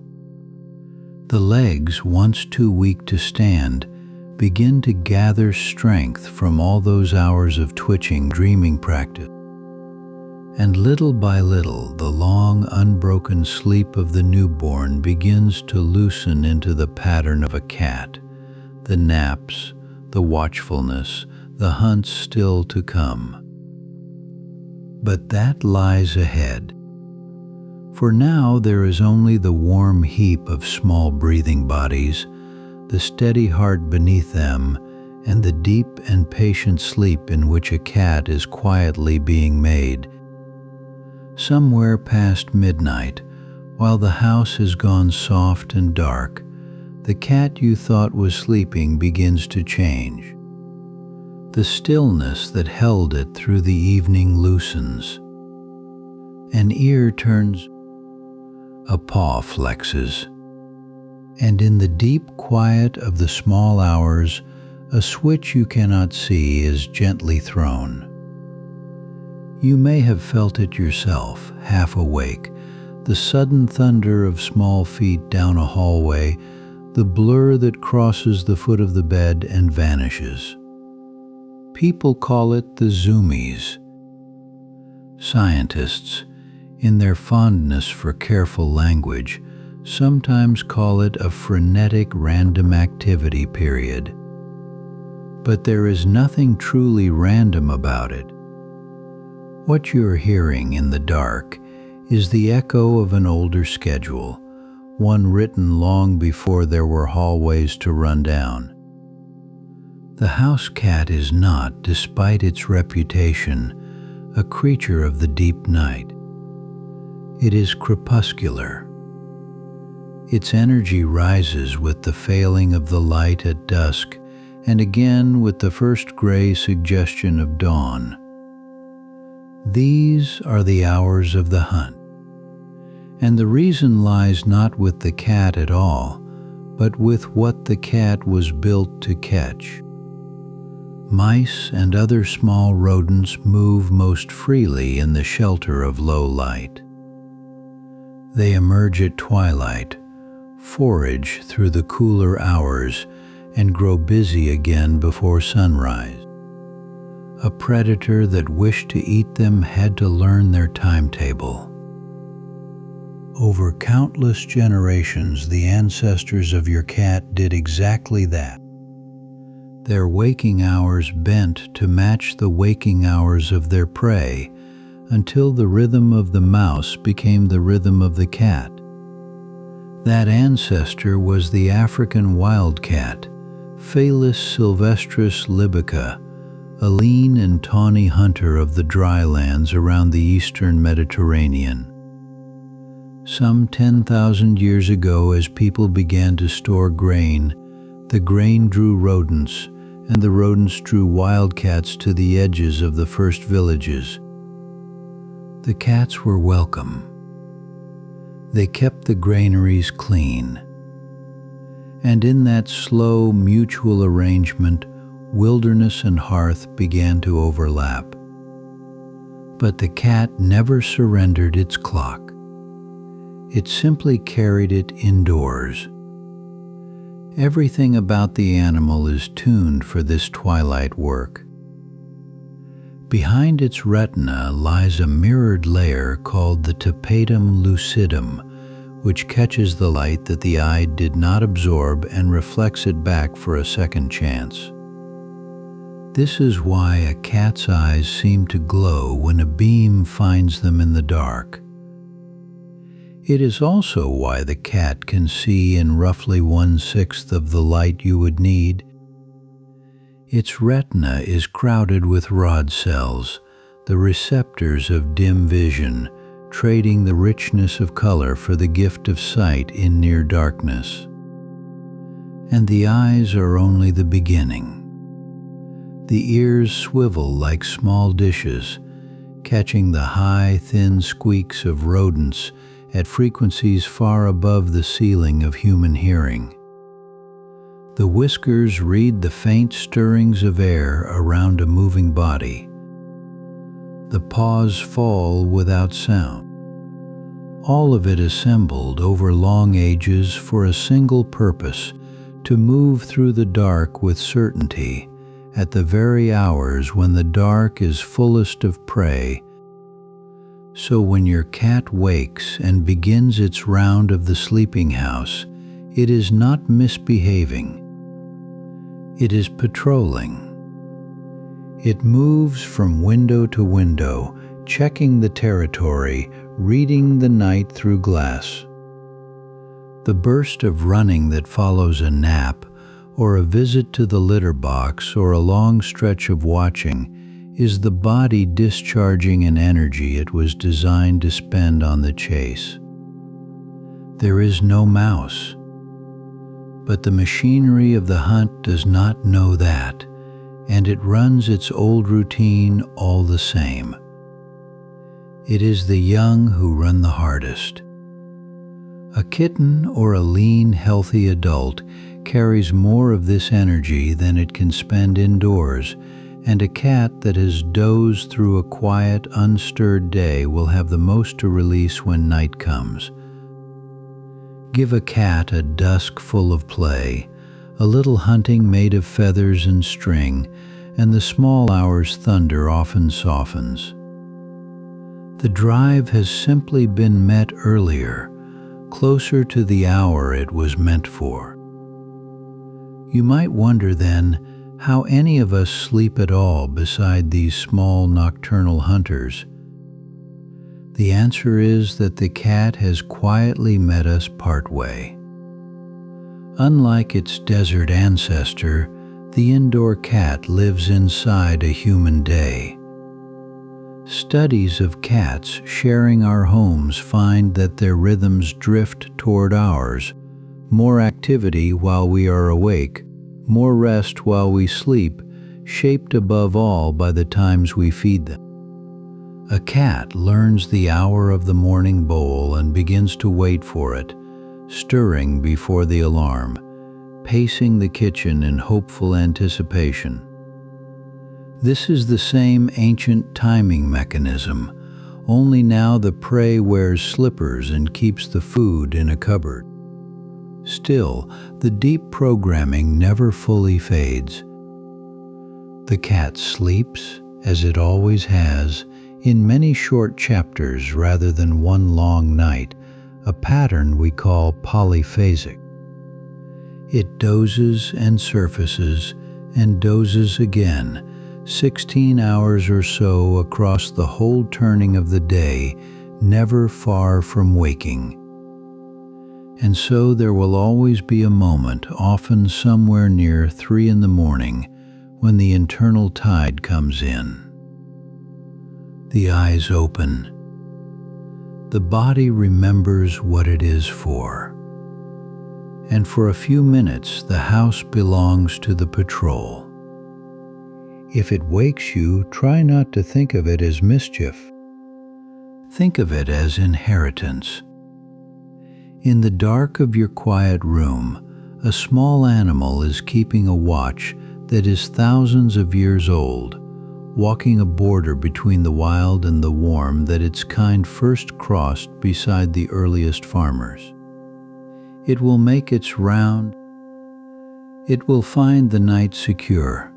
Speaker 1: The legs, once too weak to stand, begin to gather strength from all those hours of twitching, dreaming practice. And little by little, the long, unbroken sleep of the newborn begins to loosen into the pattern of a cat, the naps, the watchfulness, the hunts still to come. But that lies ahead. For now there is only the warm heap of small breathing bodies, the steady heart beneath them, and the deep and patient sleep in which a cat is quietly being made. Somewhere past midnight, while the house has gone soft and dark, the cat you thought was sleeping begins to change. The stillness that held it through the evening loosens. An ear turns. A paw flexes. And in the deep quiet of the small hours, a switch you cannot see is gently thrown. You may have felt it yourself, half awake, the sudden thunder of small feet down a hallway, the blur that crosses the foot of the bed and vanishes. People call it the zoomies. Scientists, in their fondness for careful language, sometimes call it a frenetic random activity period. But there is nothing truly random about it. What you're hearing in the dark is the echo of an older schedule, one written long before there were hallways to run down. The house cat is not, despite its reputation, a creature of the deep night. It is crepuscular. Its energy rises with the failing of the light at dusk, and again with the first gray suggestion of dawn. These are the hours of the hunt. And the reason lies not with the cat at all, but with what the cat was built to catch. Mice and other small rodents move most freely in the shelter of low light. They emerge at twilight, forage through the cooler hours, and grow busy again before sunrise. A predator that wished to eat them had to learn their timetable. Over countless generations, the ancestors of your cat did exactly that. Their waking hours bent to match the waking hours of their prey, until the rhythm of the mouse became the rhythm of the cat. That ancestor was the African wildcat, Felis sylvestris libica, a lean and tawny hunter of the drylands around the eastern Mediterranean. Some 10,000 years ago, as people began to store grain, the grain drew rodents, and the rodents drew wildcats to the edges of the first villages. The cats were welcome. They kept the granaries clean. And in that slow, mutual arrangement, wilderness and hearth began to overlap. But the cat never surrendered its clock. It simply carried it indoors. Everything about the animal is tuned for this twilight work. Behind its retina lies a mirrored layer called the tapetum lucidum, which catches the light that the eye did not absorb and reflects it back for a second chance. This is why a cat's eyes seem to glow when a beam finds them in the dark. It is also why the cat can see in roughly 1/6 of the light you would need. Its retina is crowded with rod cells, the receptors of dim vision, trading the richness of color for the gift of sight in near darkness. And the eyes are only the beginning. The ears swivel like small dishes, catching the high, thin squeaks of rodents at frequencies far above the ceiling of human hearing. The whiskers read the faint stirrings of air around a moving body. The paws fall without sound. All of it assembled over long ages for a single purpose, to move through the dark with certainty at the very hours when the dark is fullest of prey. So when your cat wakes and begins its round of the sleeping house, it is not misbehaving. It is patrolling. It moves from window to window, checking the territory, reading the night through glass. The burst of running that follows a nap, or a visit to the litter box, or a long stretch of watching, is the body discharging an energy it was designed to spend on the chase. There is no mouse, but the machinery of the hunt does not know that, and it runs its old routine all the same. It is the young who run the hardest. A kitten or a lean, healthy adult carries more of this energy than it can spend indoors, and a cat that has dozed through a quiet, unstirred day will have the most to release when night comes. Give a cat a dusk full of play, a little hunting made of feathers and string, and the small hours' thunder often softens. The drive has simply been met earlier, closer to the hour it was meant for. You might wonder then how any of us sleep at all beside these small nocturnal hunters. The answer is that the cat has quietly met us partway. Unlike its desert ancestor, the indoor cat lives inside a human day. Studies of cats sharing our homes find that their rhythms drift toward ours: more activity while we are awake, more rest while we sleep, shaped above all by the times we feed them. A cat learns the hour of the morning bowl and begins to wait for it, stirring before the alarm, pacing the kitchen in hopeful anticipation. This is the same ancient timing mechanism, only now the prey wears slippers and keeps the food in a cupboard. Still, the deep programming never fully fades. The cat sleeps, as it always has, in many short chapters rather than one long night, a pattern we call polyphasic. It dozes and surfaces and dozes again, 16 hours or so across the whole turning of the day, never far from waking. And so there will always be a moment, often somewhere near 3 in the morning, when the internal tide comes in. The eyes open. The body remembers what it is for. And for a few minutes the house belongs to the patrol. If it wakes you, try not to think of it as mischief. Think of it as inheritance. In the dark of your quiet room, a small animal is keeping a watch that is thousands of years old, walking a border between the wild and the warm that its kind first crossed beside the earliest farmers. It will make its round. It will find the night secure.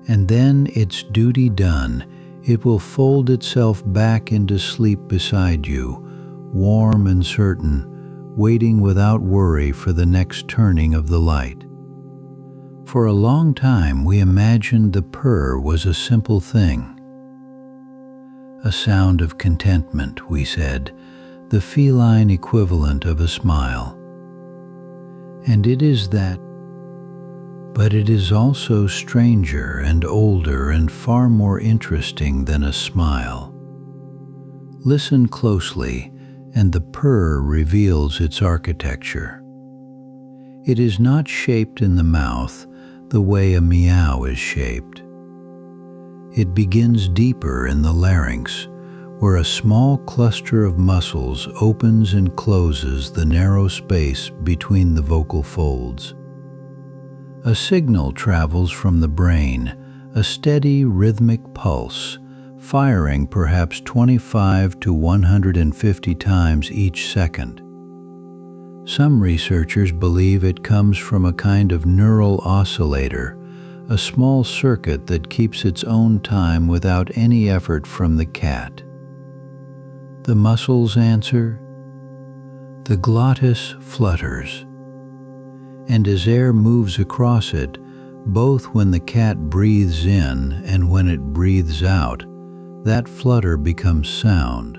Speaker 1: And then, its duty done, it will fold itself back into sleep beside you, warm and certain, waiting without worry for the next turning of the light. For a long time we imagined the purr was a simple thing. A sound of contentment, we said, the feline equivalent of a smile. And it is that, but it is also stranger and older and far more interesting than a smile. Listen closely, and the purr reveals its architecture. It is not shaped in the mouth the way a meow is shaped. It begins deeper in the larynx, where a small cluster of muscles opens and closes the narrow space between the vocal folds. A signal travels from the brain, a steady rhythmic pulse, firing perhaps 25 to 150 times each second. Some researchers believe it comes from a kind of neural oscillator, a small circuit that keeps its own time without any effort from the cat. The muscles answer. The glottis flutters. And as air moves across it, both when the cat breathes in and when it breathes out, that flutter becomes sound.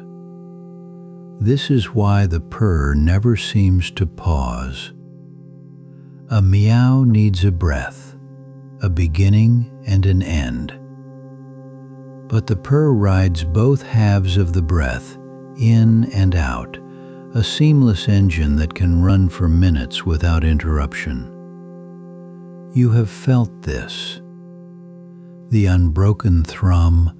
Speaker 1: This is why the purr never seems to pause. A meow needs a breath, a beginning and an end. But the purr rides both halves of the breath, in and out, a seamless engine that can run for minutes without interruption. You have felt this. The unbroken thrum,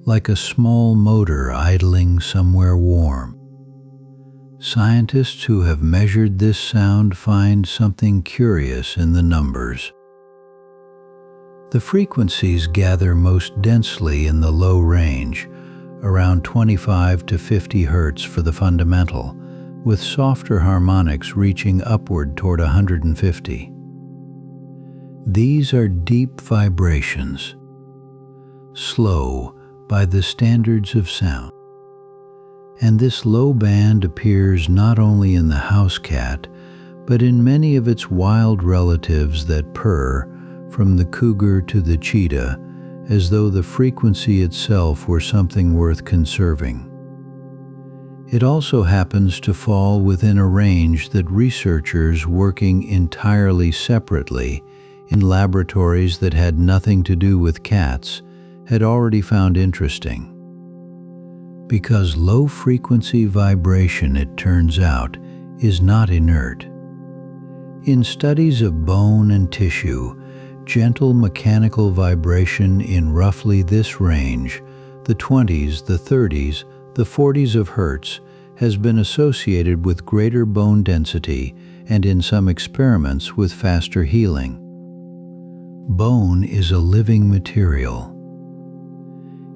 Speaker 1: like a small motor idling somewhere warm. Scientists who have measured this sound find something curious in the numbers. The frequencies gather most densely in the low range, around 25 to 50 Hz for the fundamental, with softer harmonics reaching upward toward 150. These are deep vibrations, slow by the standards of sound. And this low band appears not only in the house cat, but in many of its wild relatives that purr, from the cougar to the cheetah, as though the frequency itself were something worth conserving. It also happens to fall within a range that researchers working entirely separately in laboratories that had nothing to do with cats had already found interesting. Because low-frequency vibration, it turns out, is not inert. In studies of bone and tissue, gentle mechanical vibration in roughly this range, the 20s, the 30s, the 40s of hertz, has been associated with greater bone density and in some experiments with faster healing. Bone is a living material.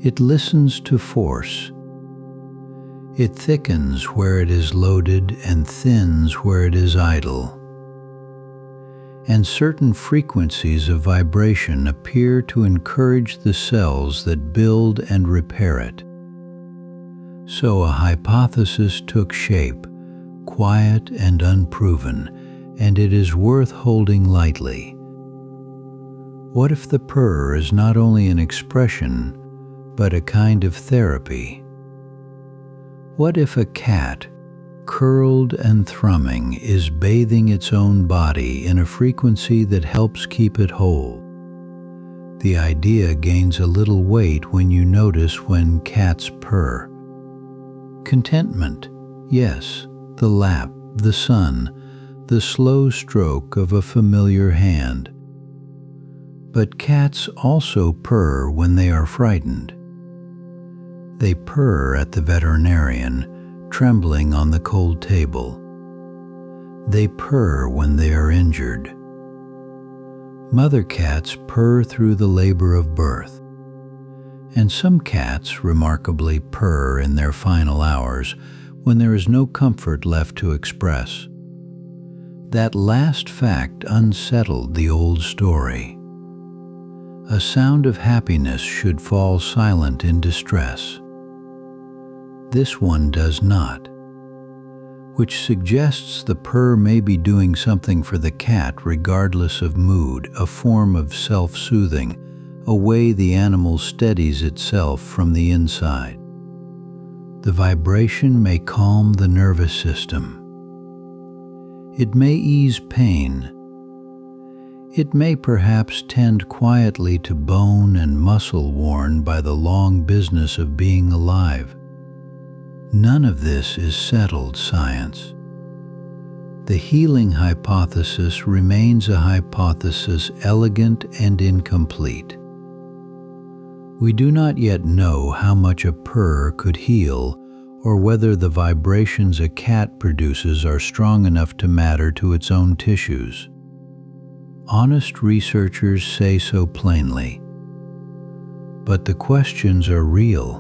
Speaker 1: It listens to force. It thickens where it is loaded and thins where it is idle. And certain frequencies of vibration appear to encourage the cells that build and repair it. So a hypothesis took shape, quiet and unproven, and it is worth holding lightly. What if the purr is not only an expression, but a kind of therapy? What if a cat, curled and thrumming, is bathing its own body in a frequency that helps keep it whole? The idea gains a little weight when you notice when cats purr. Contentment, yes, the lap, the sun, the slow stroke of a familiar hand. But cats also purr when they are frightened. They purr at the veterinarian, trembling on the cold table. They purr when they are injured. Mother cats purr through the labor of birth. And some cats remarkably purr in their final hours when there is no comfort left to express. That last fact unsettled the old story. A sound of happiness should fall silent in distress. This one does not, which suggests the purr may be doing something for the cat regardless of mood, a form of self-soothing, a way the animal steadies itself from the inside. The vibration may calm the nervous system. It may ease pain. It may perhaps tend quietly to bone and muscle worn by the long business of being alive. None of this is settled science. The healing hypothesis remains a hypothesis, elegant and incomplete. We do not yet know how much a purr could heal, or whether the vibrations a cat produces are strong enough to matter to its own tissues. Honest researchers say so plainly. But the questions are real,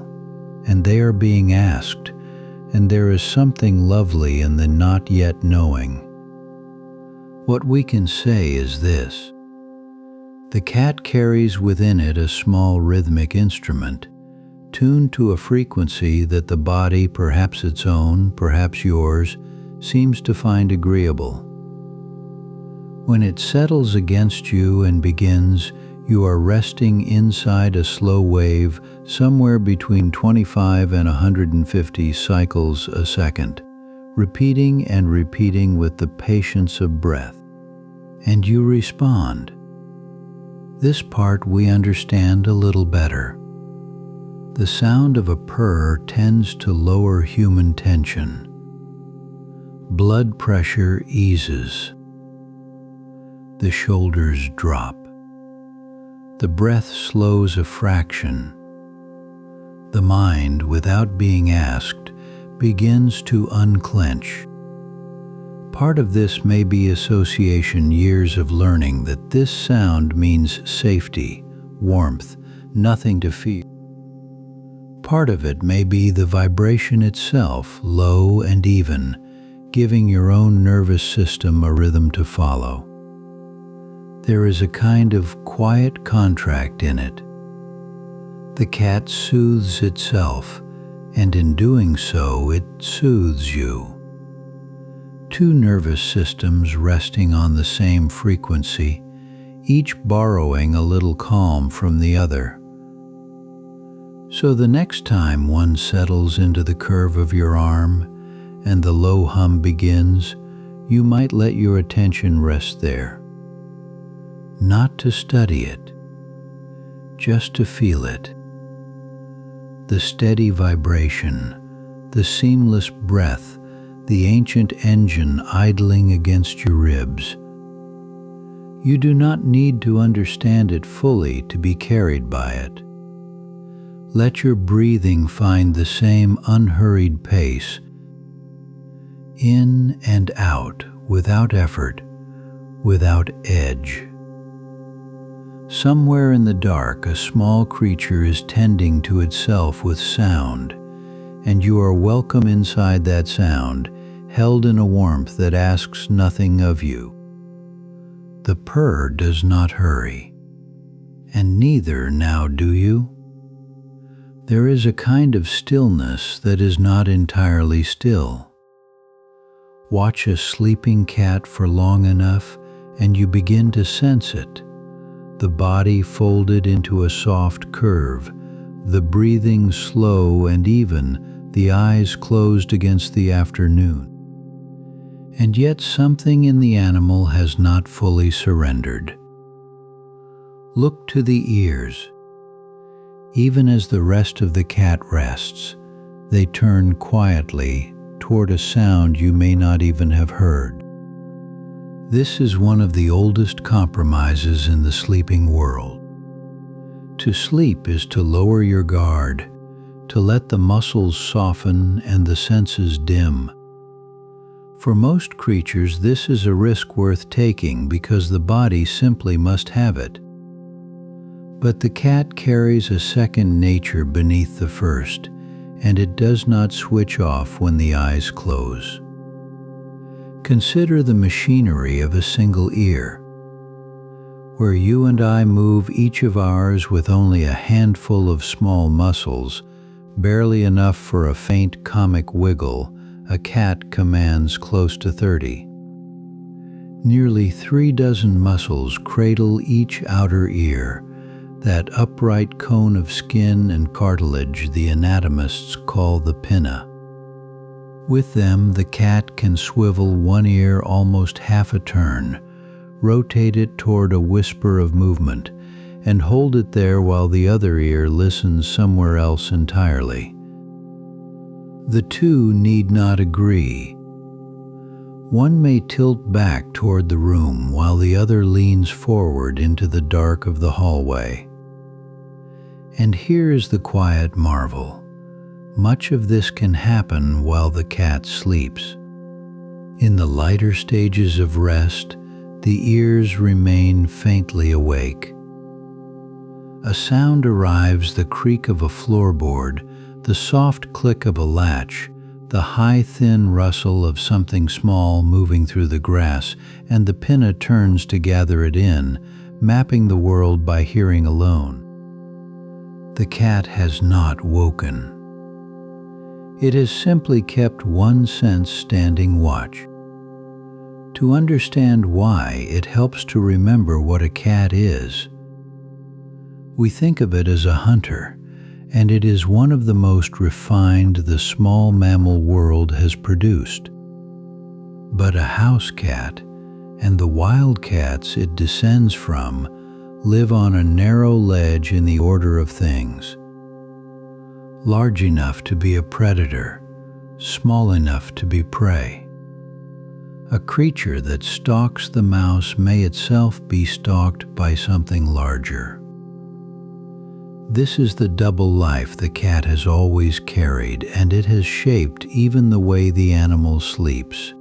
Speaker 1: and they are being asked, and there is something lovely in the not yet knowing. What we can say is this: the cat carries within it a small rhythmic instrument, tuned to a frequency that the body, perhaps its own, perhaps yours, seems to find agreeable. When it settles against you and begins, you are resting inside a slow wave somewhere between 25 and 150 cycles a second, repeating and repeating with the patience of breath. And you respond. This part we understand a little better. The sound of a purr tends to lower human tension. Blood pressure eases. The shoulders drop. The breath slows a fraction. The mind, without being asked, begins to unclench. Part of this may be association, years of learning that this sound means safety, warmth, nothing to fear. Part of it may be the vibration itself, low and even, giving your own nervous system a rhythm to follow. There is a kind of quiet contract in it. The cat soothes itself, and in doing so, it soothes you. Two nervous systems resting on the same frequency, each borrowing a little calm from the other. So the next time one settles into the curve of your arm and the low hum begins, you might let your attention rest there. Not to study it, just to feel it. The steady vibration, the seamless breath, the ancient engine idling against your ribs. You do not need to understand it fully to be carried by it. Let your breathing find the same unhurried pace, in and out, without effort, without edge. Somewhere in the dark, a small creature is tending to itself with sound, and you are welcome inside that sound, held in a warmth that asks nothing of you. The purr does not hurry, and neither now do you. There is a kind of stillness that is not entirely still. Watch a sleeping cat for long enough, and you begin to sense it. The body folded into a soft curve, the breathing slow and even, the eyes closed against the afternoon. And yet something in the animal has not fully surrendered. Look to the ears. Even as the rest of the cat rests, they turn quietly toward a sound you may not even have heard. This is one of the oldest compromises in the sleeping world. To sleep is to lower your guard, to let the muscles soften and the senses dim. For most creatures, this is a risk worth taking because the body simply must have it. But the cat carries a second nature beneath the first, and it does not switch off when the eyes close. Consider the machinery of a single ear. Where you and I move each of ours with only a handful of small muscles, barely enough for a faint comic wiggle, a cat commands close to 30. Nearly 36 muscles cradle each outer ear, that upright cone of skin and cartilage the anatomists call the pinna. With them, the cat can swivel one ear almost half a turn, rotate it toward a whisper of movement, and hold it there while the other ear listens somewhere else entirely. The two need not agree. One may tilt back toward the room while the other leans forward into the dark of the hallway. And here is the quiet marvel. Much of this can happen while the cat sleeps. In the lighter stages of rest, the ears remain faintly awake. A sound arrives, the creak of a floorboard, the soft click of a latch, the high thin rustle of something small moving through the grass, and the pinna turns to gather it in, mapping the world by hearing alone. The cat has not woken. It has simply kept one sense standing watch. To understand why, it helps to remember what a cat is. We think of it as a hunter, and it is one of the most refined the small mammal world has produced. But a house cat, and the wild cats it descends from, live on a narrow ledge in the order of things. Large enough to be a predator, small enough to be prey. A creature that stalks the mouse may itself be stalked by something larger. This is the double life the cat has always carried, and it has shaped even the way the animal sleeps.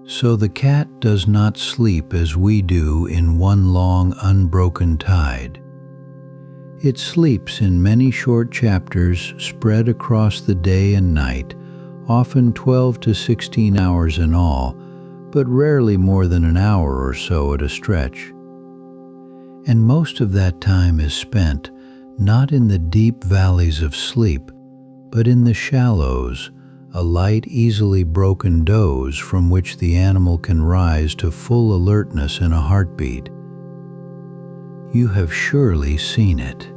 Speaker 1: So the cat does not sleep as we do in one long unbroken tide. It sleeps in many short chapters spread across the day and night, often 12 to 16 hours in all, but rarely more than an hour or so at a stretch. And most of that time is spent not in the deep valleys of sleep, but in the shallows, a light, easily broken doze from which the animal can rise to full alertness in a heartbeat. You have surely seen it.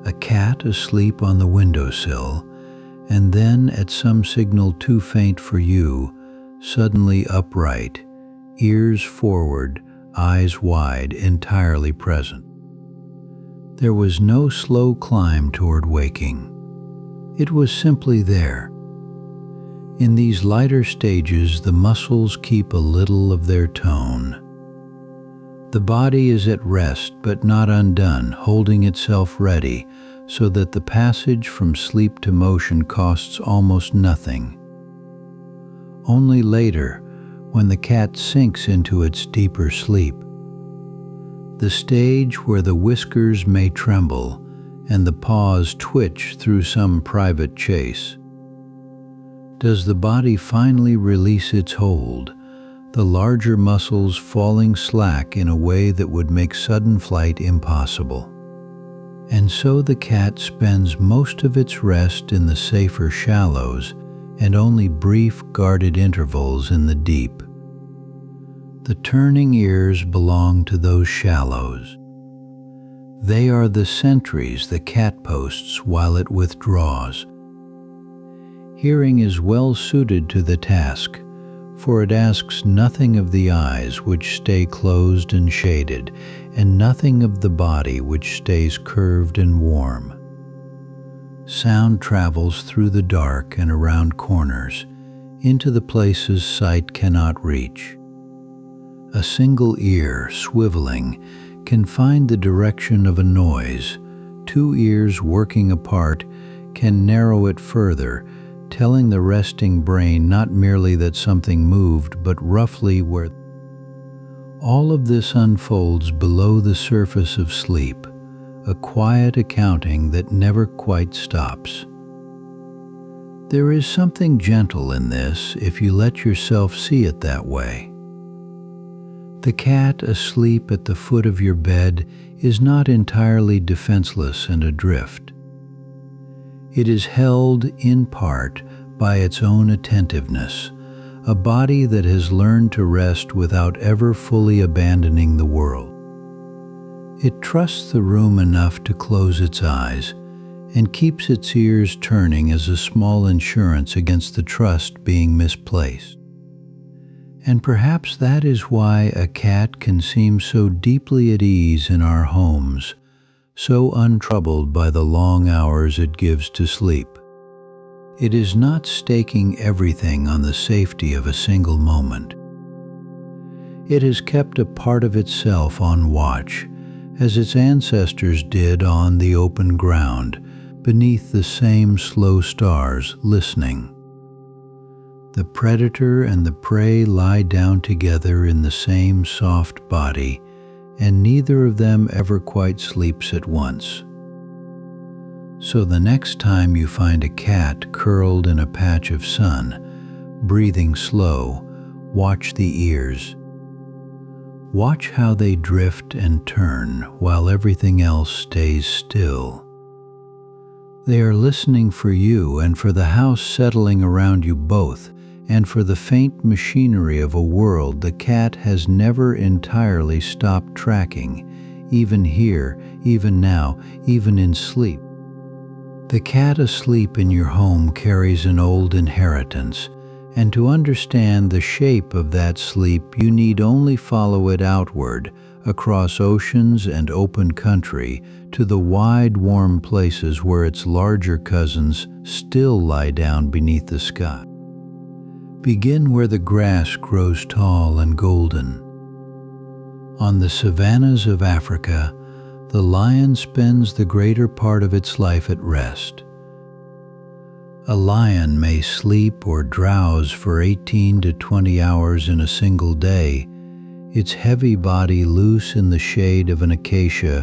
Speaker 1: A cat asleep on the windowsill, and then, at some signal too faint for you, suddenly upright, ears forward, eyes wide, entirely present. There was no slow climb toward waking. It was simply there. In these lighter stages, the muscles keep a little of their tone. The body is at rest but not undone, holding itself ready, so that the passage from sleep to motion costs almost nothing. Only later, when the cat sinks into its deeper sleep, the stage where the whiskers may tremble and the paws twitch through some private chase, does the body finally release its hold, the larger muscles falling slack in a way that would make sudden flight impossible. And so the cat spends most of its rest in the safer shallows and only brief, guarded intervals in the deep. The turning ears belong to those shallows. They are the sentries the cat posts while it withdraws. Hearing is well suited to the task, for it asks nothing of the eyes, which stay closed and shaded, and nothing of the body, which stays curved and warm. Sound travels through the dark and around corners, into the places sight cannot reach. A single ear, swiveling, can find the direction of a noise. Two ears working apart can narrow it further, telling the resting brain not merely that something moved, but roughly where. All of this unfolds below the surface of sleep, a quiet accounting that never quite stops. There is something gentle in this if you let yourself see it that way. The cat asleep at the foot of your bed is not entirely defenseless and adrift. It is held, in part, by its own attentiveness, a body that has learned to rest without ever fully abandoning the world. It trusts the room enough to close its eyes and keeps its ears turning as a small insurance against the trust being misplaced. And perhaps that is why a cat can seem so deeply at ease in our homes, so untroubled by the long hours it gives to sleep. It is not staking everything on the safety of a single moment. It has kept a part of itself on watch, as its ancestors did on the open ground, beneath the same slow stars, listening. The predator and the prey lie down together in the same soft body, and neither of them ever quite sleeps at once. So the next time you find a cat curled in a patch of sun, breathing slow, watch the ears. Watch how they drift and turn while everything else stays still. They are listening for you and for the house settling around you both, and for the faint machinery of a world the cat has never entirely stopped tracking, even here, even now, even in sleep. The cat asleep in your home carries an old inheritance, and to understand the shape of that sleep you need only follow it outward, across oceans and open country, to the wide, warm places where its larger cousins still lie down beneath the sky. Begin where the grass grows tall and golden. On the savannas of Africa, The lion spends the greater part of its life at rest. A lion may sleep or drowse for 18 to 20 hours in a single day, its heavy body loose in the shade of an acacia,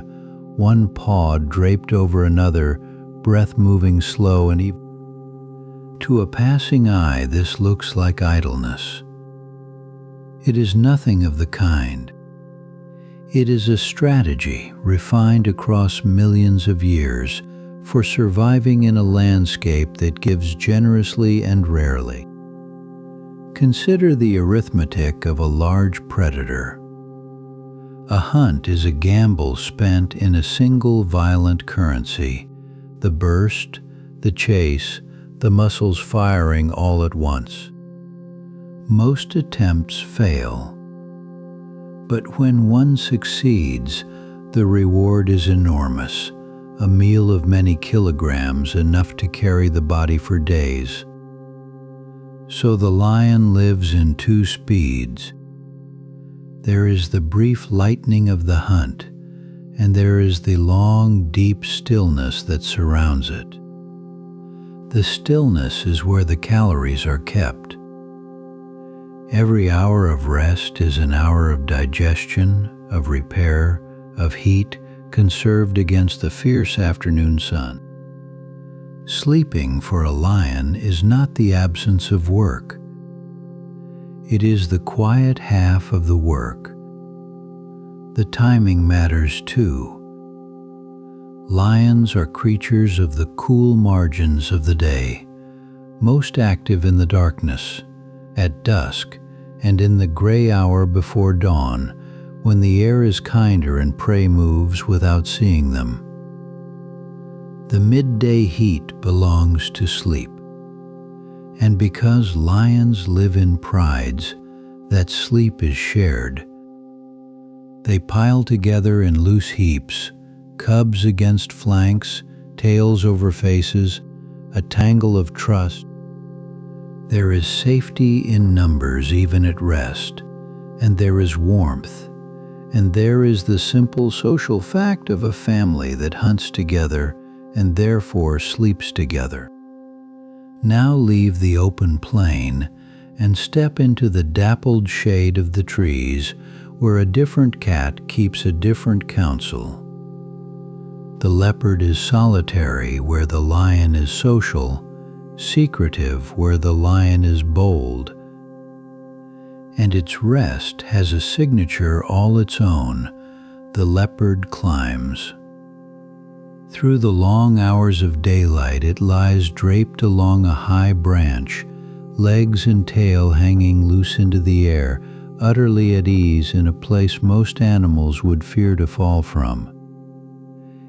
Speaker 1: one paw draped over another, breath moving slow and even. To a passing eye, this looks like idleness. It is nothing of the kind. It is a strategy refined across millions of years for surviving in a landscape that gives generously and rarely. Consider the arithmetic of a large predator. A hunt is a gamble spent in a single violent currency, the burst, the chase, the muscles firing all at once. Most attempts fail. But when one succeeds, the reward is enormous, a meal of many kilograms, enough to carry the body for days. So the lion lives in two speeds. There is the brief lightning of the hunt, and there is the long, deep stillness that surrounds it. The stillness is where the calories are kept. Every hour of rest is an hour of digestion, of repair, of heat conserved against the fierce afternoon sun. Sleeping for a lion is not the absence of work. It is the quiet half of the work. The timing matters too. Lions are creatures of the cool margins of the day, most active in the darkness, at dusk, and in the gray hour before dawn, when the air is kinder and prey moves without seeing them. The midday heat belongs to sleep. And because lions live in prides, that sleep is shared. They pile together in loose heaps, cubs against flanks, tails over faces, a tangle of trust. There is safety in numbers even at rest, and there is warmth, and there is the simple social fact of a family that hunts together and therefore sleeps together. Now leave the open plain and step into the dappled shade of the trees, where a different cat keeps a different counsel. The leopard is solitary where the lion is social, secretive where the lion is bold. And its rest has a signature all its own. The leopard climbs. Through the long hours of daylight it lies draped along a high branch, legs and tail hanging loose into the air, utterly at ease in a place most animals would fear to fall from.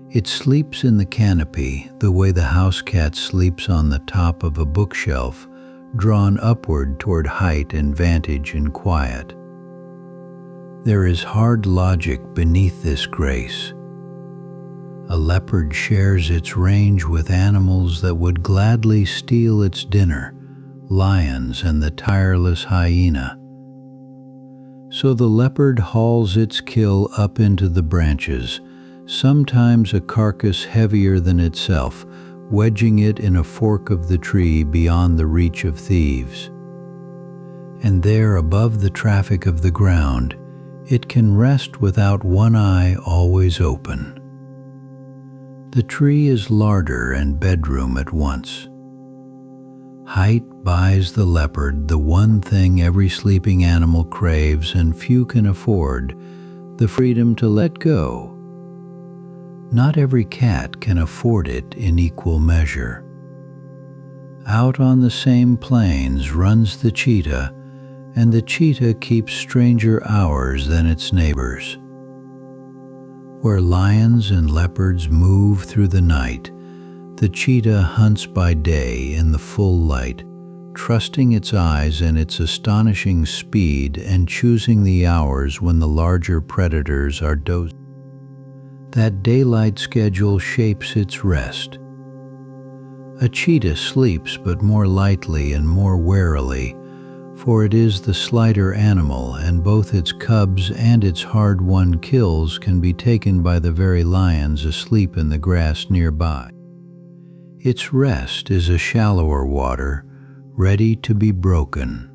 Speaker 1: It sleeps in the canopy the way the house cat sleeps on the top of a bookshelf, drawn upward toward height and vantage and quiet. There is hard logic beneath this grace. A leopard shares its range with animals that would gladly steal its dinner, lions and the tireless hyena. So the leopard hauls its kill up into the branches, sometimes a carcass heavier than itself, wedging it in a fork of the tree beyond the reach of thieves. And there, above the traffic of the ground, it can rest without one eye always open. The tree is larder and bedroom at once. Height buys the leopard the one thing every sleeping animal craves and few can afford, the freedom to let go. Not every cat can afford it in equal measure. Out on the same plains runs the cheetah, and the cheetah keeps stranger hours than its neighbors. Where lions and leopards move through the night, the cheetah hunts by day in the full light, trusting its eyes and its astonishing speed and choosing the hours when the larger predators are dozing. That daylight schedule shapes its rest. A cheetah sleeps but more lightly and more warily, for it is the slighter animal, and both its cubs and its hard-won kills can be taken by the very lions asleep in the grass nearby. Its rest is a shallower water, ready to be broken.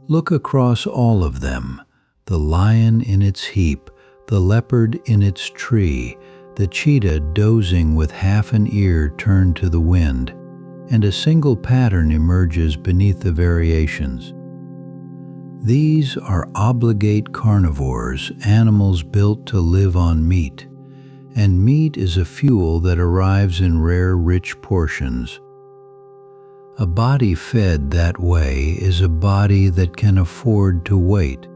Speaker 1: Look across all of them, the lion in its heap, the leopard in its tree, the cheetah dozing with half an ear turned to the wind, and a single pattern emerges beneath the variations. These are obligate carnivores, animals built to live on meat, and meat is a fuel that arrives in rare, rich portions. A body fed that way is a body that can afford to wait.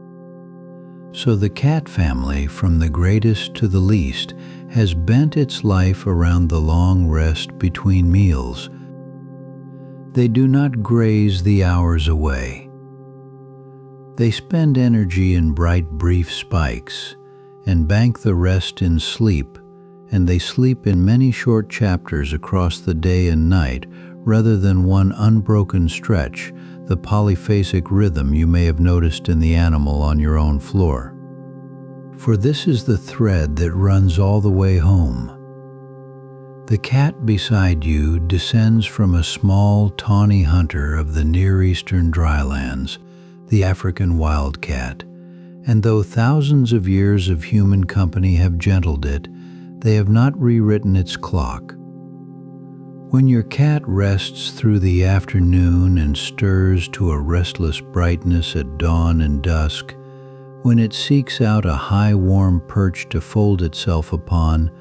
Speaker 1: So the cat family, from the greatest to the least, has bent its life around the long rest between meals. They do not graze the hours away. They spend energy in bright, brief spikes, and bank the rest in sleep, and they sleep in many short chapters across the day and night, rather than one unbroken stretch, the polyphasic rhythm you may have noticed in the animal on your own floor. For this is the thread that runs all the way home. The cat beside you descends from a small, tawny hunter of the Near Eastern drylands, the African wildcat, and though thousands of years of human company have gentled it, they have not rewritten its clock. When your cat rests through the afternoon and stirs to a restless brightness at dawn and dusk, when it seeks out a high warm perch to fold itself upon,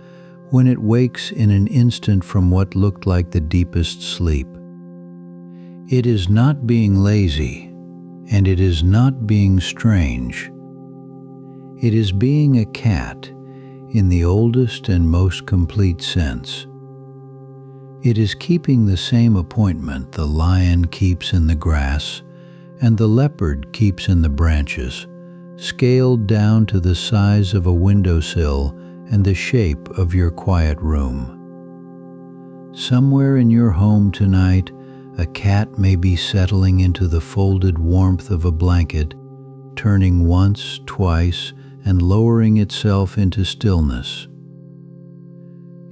Speaker 1: when it wakes in an instant from what looked like the deepest sleep, it is not being lazy, and it is not being strange. It is being a cat in the oldest and most complete sense. It is keeping the same appointment the lion keeps in the grass and the leopard keeps in the branches, scaled down to the size of a windowsill and the shape of your quiet room. Somewhere in your home tonight, a cat may be settling into the folded warmth of a blanket, turning once, twice, and lowering itself into stillness.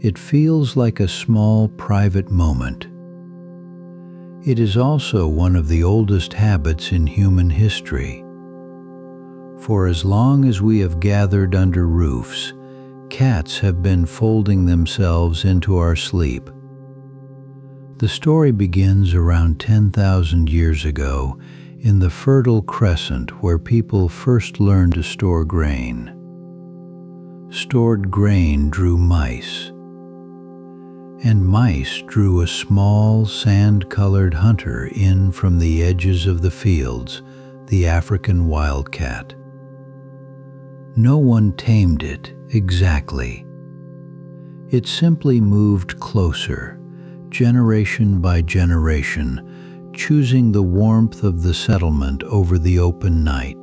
Speaker 1: It feels like a small, private moment. It is also one of the oldest habits in human history. For as long as we have gathered under roofs, cats have been folding themselves into our sleep. The story begins around 10,000 years ago in the Fertile Crescent, where people first learned to store grain. Stored grain drew mice, and mice drew a small, sand-colored hunter in from the edges of the fields, the African wildcat. No one tamed it exactly. It simply moved closer, generation by generation, choosing the warmth of the settlement over the open night.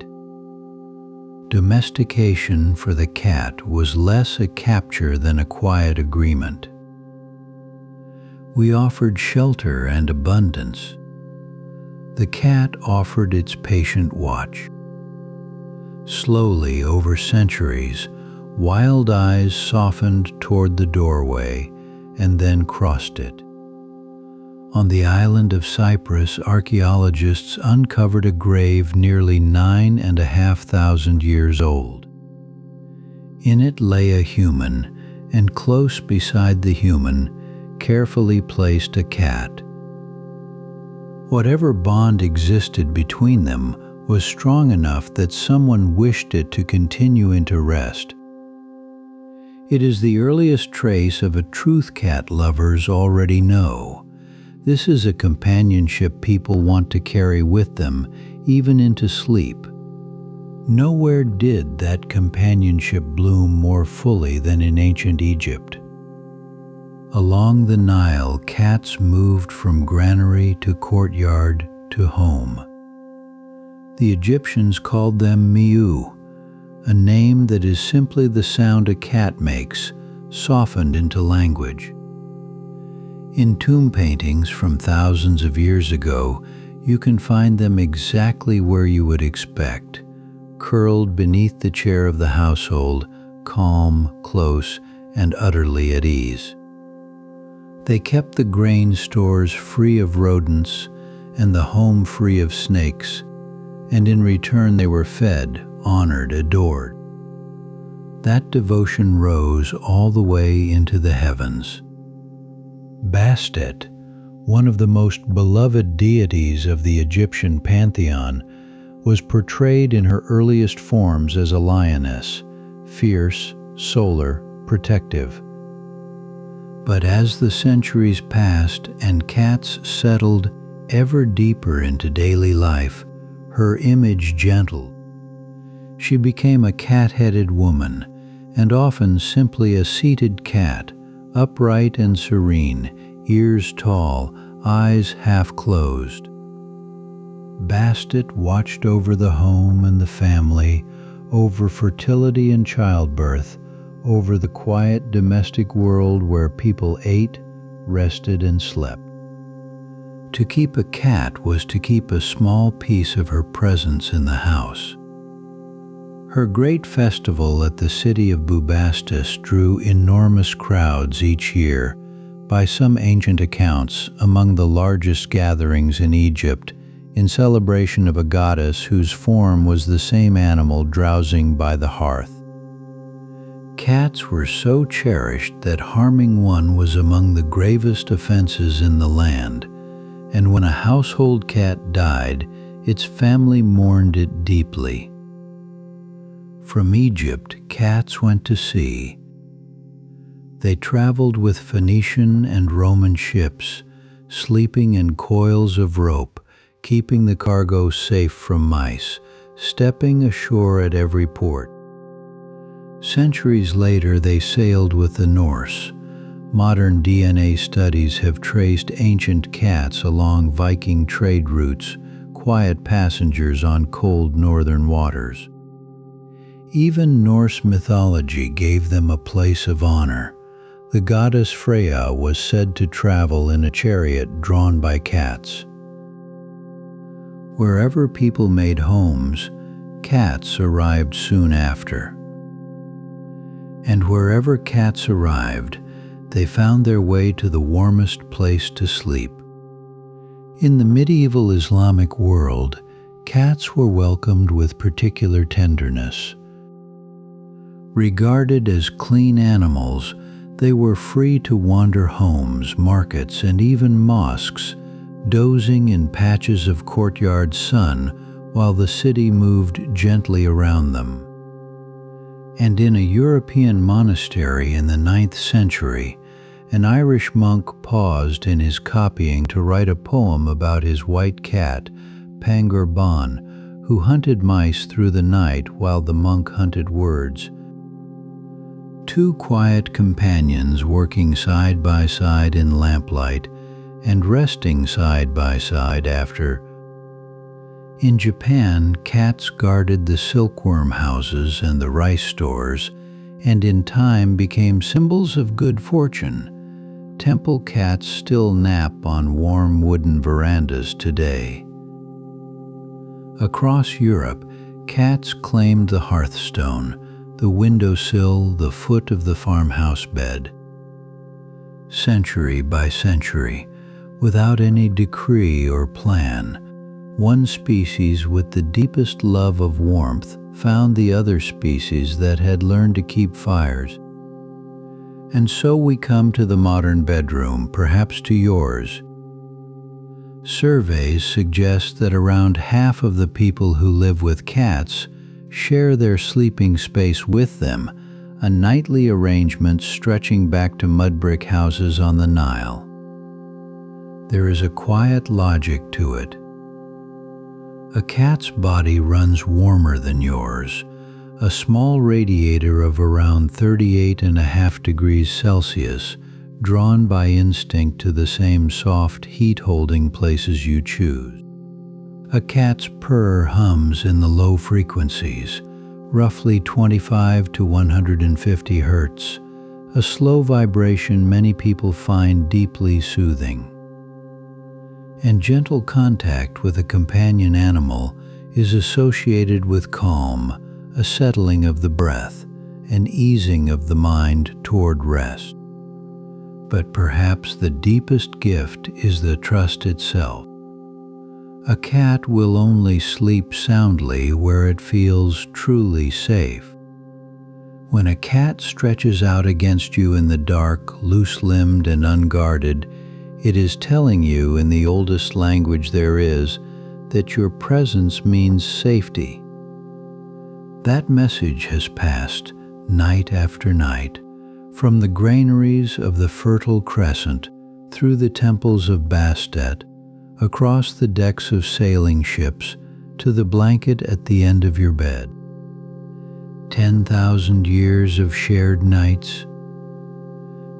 Speaker 1: Domestication for the cat was less a capture than a quiet agreement. We offered shelter and abundance. The cat offered its patient watch. Slowly, over centuries, wild eyes softened toward the doorway and then crossed it. On the island of Cyprus, archaeologists uncovered a grave nearly 9,500 years old. In it lay a human, and close beside the human, carefully placed a cat. Whatever bond existed between them was strong enough that someone wished it to continue into rest. It is the earliest trace of a truth cat lovers already know. This is a companionship people want to carry with them, even into sleep. Nowhere did that companionship bloom more fully than in ancient Egypt. Along the Nile, cats moved from granary to courtyard to home. The Egyptians called them miu, a name that is simply the sound a cat makes, softened into language. In tomb paintings from thousands of years ago, You can find them exactly where you would expect, curled beneath the chair of the household, calm, close, and utterly at ease. They kept the grain stores free of rodents and the home free of snakes, and in return they were fed, honored, adored. That devotion rose all the way into the heavens. Bastet, one of the most beloved deities of the Egyptian pantheon, was portrayed in her earliest forms as a lioness, fierce, solar, protective. But as the centuries passed and cats settled ever deeper into daily life, her image gentled. She became a cat-headed woman, and often simply a seated cat, upright and serene, ears tall, eyes half closed. Bastet watched over the home and the family, over fertility and childbirth, over the quiet domestic world where people ate, rested, and slept. To keep a cat was to keep a small piece of her presence in the house. Her great festival at the city of Bubastis drew enormous crowds each year, by some ancient accounts among the largest gatherings in Egypt, in celebration of a goddess whose form was the same animal drowsing by the hearth. Cats were so cherished that harming one was among the gravest offenses in the land, and when a household cat died, its family mourned it deeply. From Egypt, cats went to sea. They traveled with Phoenician and Roman ships, sleeping in coils of rope, keeping the cargo safe from mice, stepping ashore at every port. Centuries later, they sailed with the Norse. Modern DNA studies have traced ancient cats along Viking trade routes, quiet passengers on cold northern waters. Even Norse mythology gave them a place of honor. The goddess Freya was said to travel in a chariot drawn by cats. Wherever people made homes, cats arrived soon after. And wherever cats arrived, they found their way to the warmest place to sleep. In the medieval Islamic world, cats were welcomed with particular tenderness. Regarded as clean animals, they were free to wander homes, markets, and even mosques, dozing in patches of courtyard sun while the city moved gently around them. And in a European monastery in the 9th century, an Irish monk paused in his copying to write a poem about his white cat, Pangur Bán, who hunted mice through the night while the monk hunted words. Two quiet companions working side by side in lamplight and resting side by side after. In Japan, cats guarded the silkworm houses and the rice stores, and in time became symbols of good fortune. Temple cats still nap on warm wooden verandas today. Across Europe, cats claimed the hearthstone, the windowsill, the foot of the farmhouse bed. Century by century, without any decree or plan, one species with the deepest love of warmth found the other species that had learned to keep fires. And so we come to the modern bedroom, perhaps to yours. Surveys suggest that around half of the people who live with cats share their sleeping space with them, a nightly arrangement stretching back to mud brick houses on the Nile. There is a quiet logic to it. A cat's body runs warmer than yours, a small radiator of around 38.5 degrees Celsius, drawn by instinct to the same soft heat-holding places you choose. A cat's purr hums in the low frequencies, roughly 25 to 150 hertz, a slow vibration many people find deeply soothing. and gentle contact with a companion animal is associated with calm, a settling of the breath, an easing of the mind toward rest. But perhaps the deepest gift is the trust itself. A cat will only sleep soundly where it feels truly safe. When a cat stretches out against you in the dark, loose-limbed and unguarded, it is telling you in the oldest language there is that your presence means safety. That message has passed, night after night, from the granaries of the Fertile Crescent, through the temples of Bastet, across the decks of sailing ships, to the blanket at the end of your bed. 10,000 years of shared nights,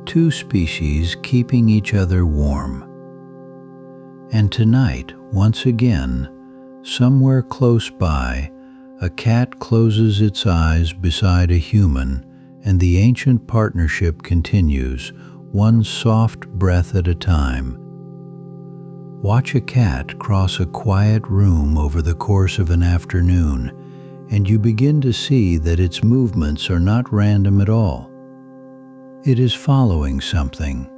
Speaker 1: two species keeping each other warm. And tonight, once again, somewhere close by, a cat closes its eyes beside a human, and the ancient partnership continues, one soft breath at a time. Watch a cat cross a quiet room over the course of an afternoon, and you begin to see that its movements are not random at all. It is following something.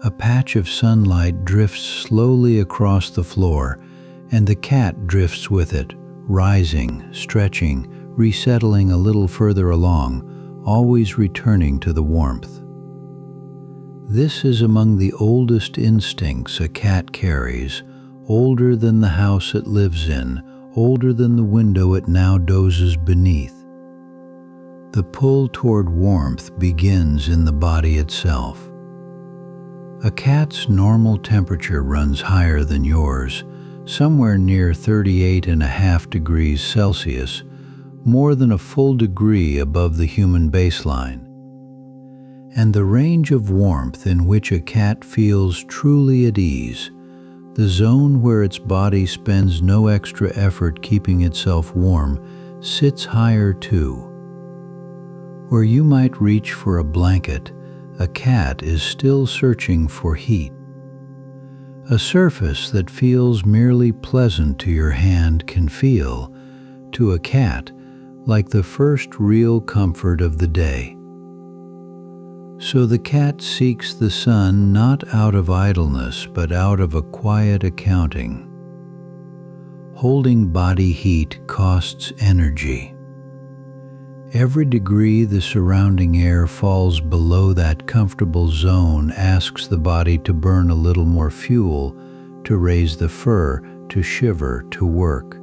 Speaker 1: A patch of sunlight drifts slowly across the floor, and the cat drifts with it, rising, stretching, resettling a little further along, always returning to the warmth. This is among the oldest instincts a cat carries, older than the house it lives in, older than the window it now dozes beneath. The pull toward warmth begins in the body itself. A cat's normal temperature runs higher than yours, somewhere near 38.5 degrees Celsius, more than a full degree above the human baseline. And the range of warmth in which a cat feels truly at ease, the zone where its body spends no extra effort keeping itself warm, sits higher too. Where you might reach for a blanket, a cat is still searching for heat. A surface that feels merely pleasant to your hand can feel, to a cat, like the first real comfort of the day. So the cat seeks the sun not out of idleness, but out of a quiet accounting. Holding body heat costs energy. Every degree the surrounding air falls below that comfortable zone asks the body to burn a little more fuel, to raise the fur, to shiver, to work.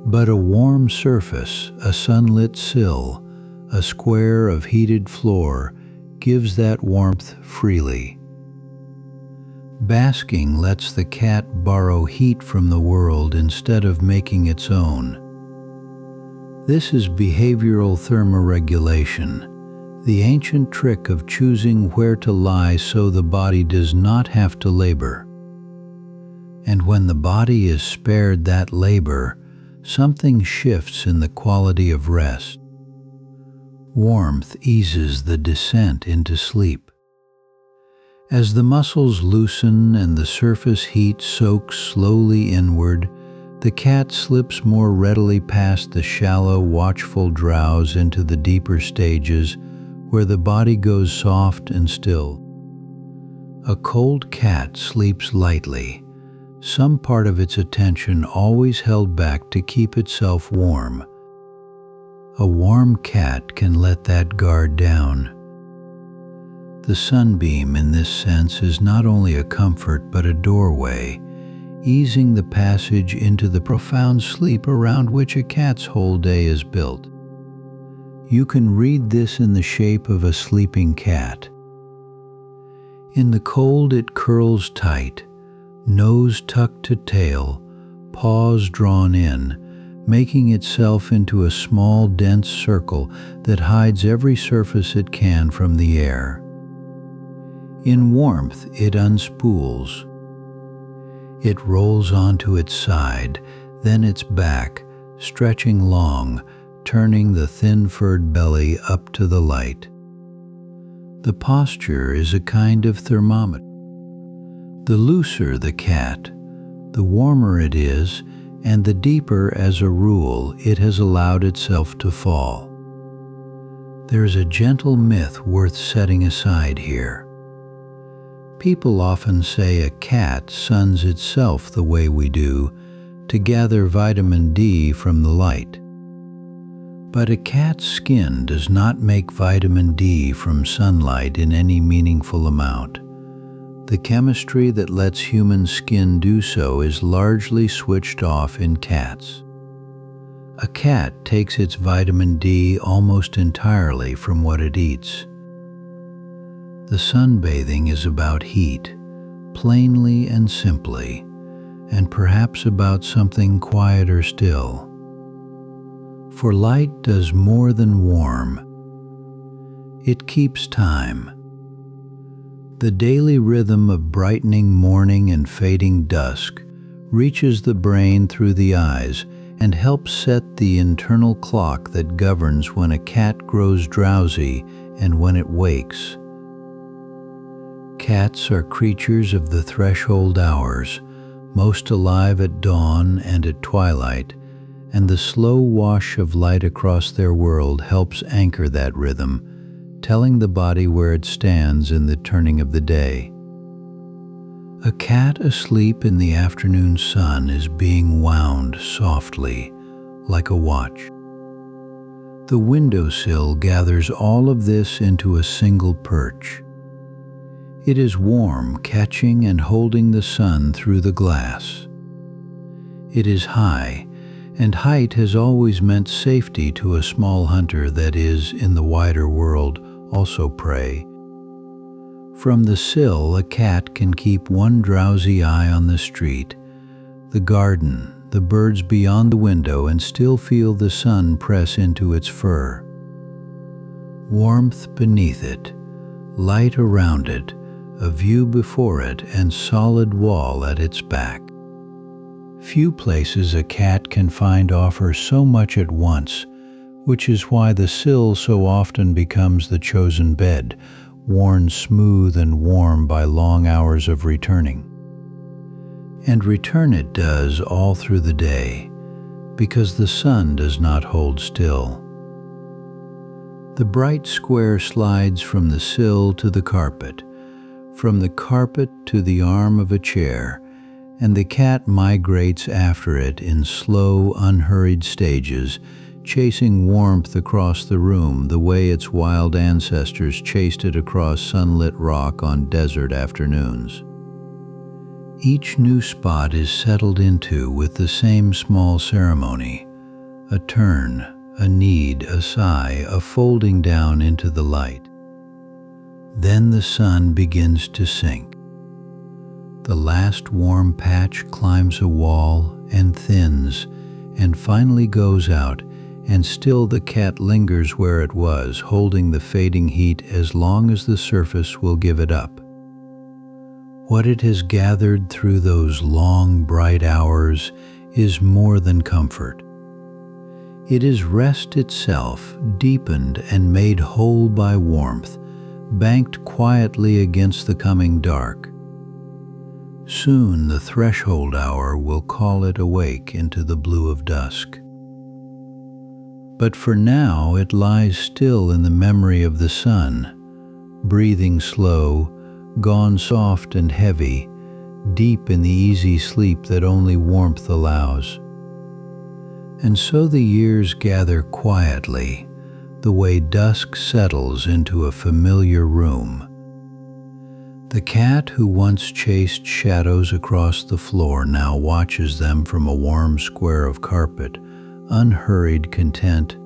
Speaker 1: But a warm surface, a sunlit sill, a square of heated floor, gives that warmth freely. Basking lets the cat borrow heat from the world instead of making its own. This is behavioral thermoregulation, the ancient trick of choosing where to lie so the body does not have to labor. And when the body is spared that labor, something shifts in the quality of rest. Warmth eases the descent into sleep. As the muscles loosen and the surface heat soaks slowly inward, the cat slips more readily past the shallow, watchful drowse into the deeper stages where the body goes soft and still. A cold cat sleeps lightly, some part of its attention always held back to keep itself warm. A warm cat can let that guard down. The sunbeam in this sense is not only a comfort but a doorway, easing the passage into the profound sleep around which a cat's whole day is built. You can read this in the shape of a sleeping cat. In the cold it curls tight, nose tucked to tail, paws drawn in, making itself into a small, dense circle that hides every surface it can from the air. In warmth, it unspools. It rolls onto its side, then its back, stretching long, turning the thin-furred belly up to the light. The posture is a kind of thermometer. The looser the cat, the warmer it is, and the deeper, as a rule, it has allowed itself to fall. There's a gentle myth worth setting aside here. People often say a cat suns itself the way we do to gather vitamin D from the light. But a cat's skin does not make vitamin D from sunlight in any meaningful amount. The chemistry that lets human skin do so is largely switched off in cats. A cat takes its vitamin D almost entirely from what it eats. The sunbathing is about heat, plainly and simply, and perhaps about something quieter still. For light does more than warm. It keeps time. The daily rhythm of brightening morning and fading dusk reaches the brain through the eyes and helps set the internal clock that governs when a cat grows drowsy and when it wakes. Cats are creatures of the threshold hours, most alive at dawn and at twilight, and the slow wash of light across their world helps anchor that rhythm, telling the body where it stands in the turning of the day. A cat asleep in the afternoon sun is being wound softly, like a watch. The windowsill gathers all of this into a single perch. It is warm, catching and holding the sun through the glass. It is high, and height has always meant safety to a small hunter that is, in the wider world, also prey. From the sill, a cat can keep one drowsy eye on the street, the garden, the birds beyond the window, and still feel the sun press into its fur. Warmth beneath it, light around it, a view before it, and solid wall at its back. Few places a cat can find offer so much at once, which is why the sill so often becomes the chosen bed, worn smooth and warm by long hours of returning. And return it does all through the day, because the sun does not hold still. The bright square slides from the sill to the carpet, from the carpet to the arm of a chair, and the cat migrates after it in slow, unhurried stages, chasing warmth across the room the way its wild ancestors chased it across sunlit rock on desert afternoons. Each new spot is settled into with the same small ceremony, a turn, a knead, a sigh, a folding down into the light. Then the sun begins to sink. The last warm patch climbs a wall and thins, and finally goes out, and still the cat lingers where it was, holding the fading heat as long as the surface will give it up. What it has gathered through those long, bright hours is more than comfort. It is rest itself, deepened and made whole by warmth, banked quietly against the coming dark. Soon the threshold hour will call it awake into the blue of dusk. But for now it lies still in the memory of the sun, breathing slow, gone soft and heavy, deep in the easy sleep that only warmth allows. And so the years gather quietly, the way dusk settles into a familiar room. The cat who once chased shadows across the floor now watches them from a warm square of carpet, unhurried, content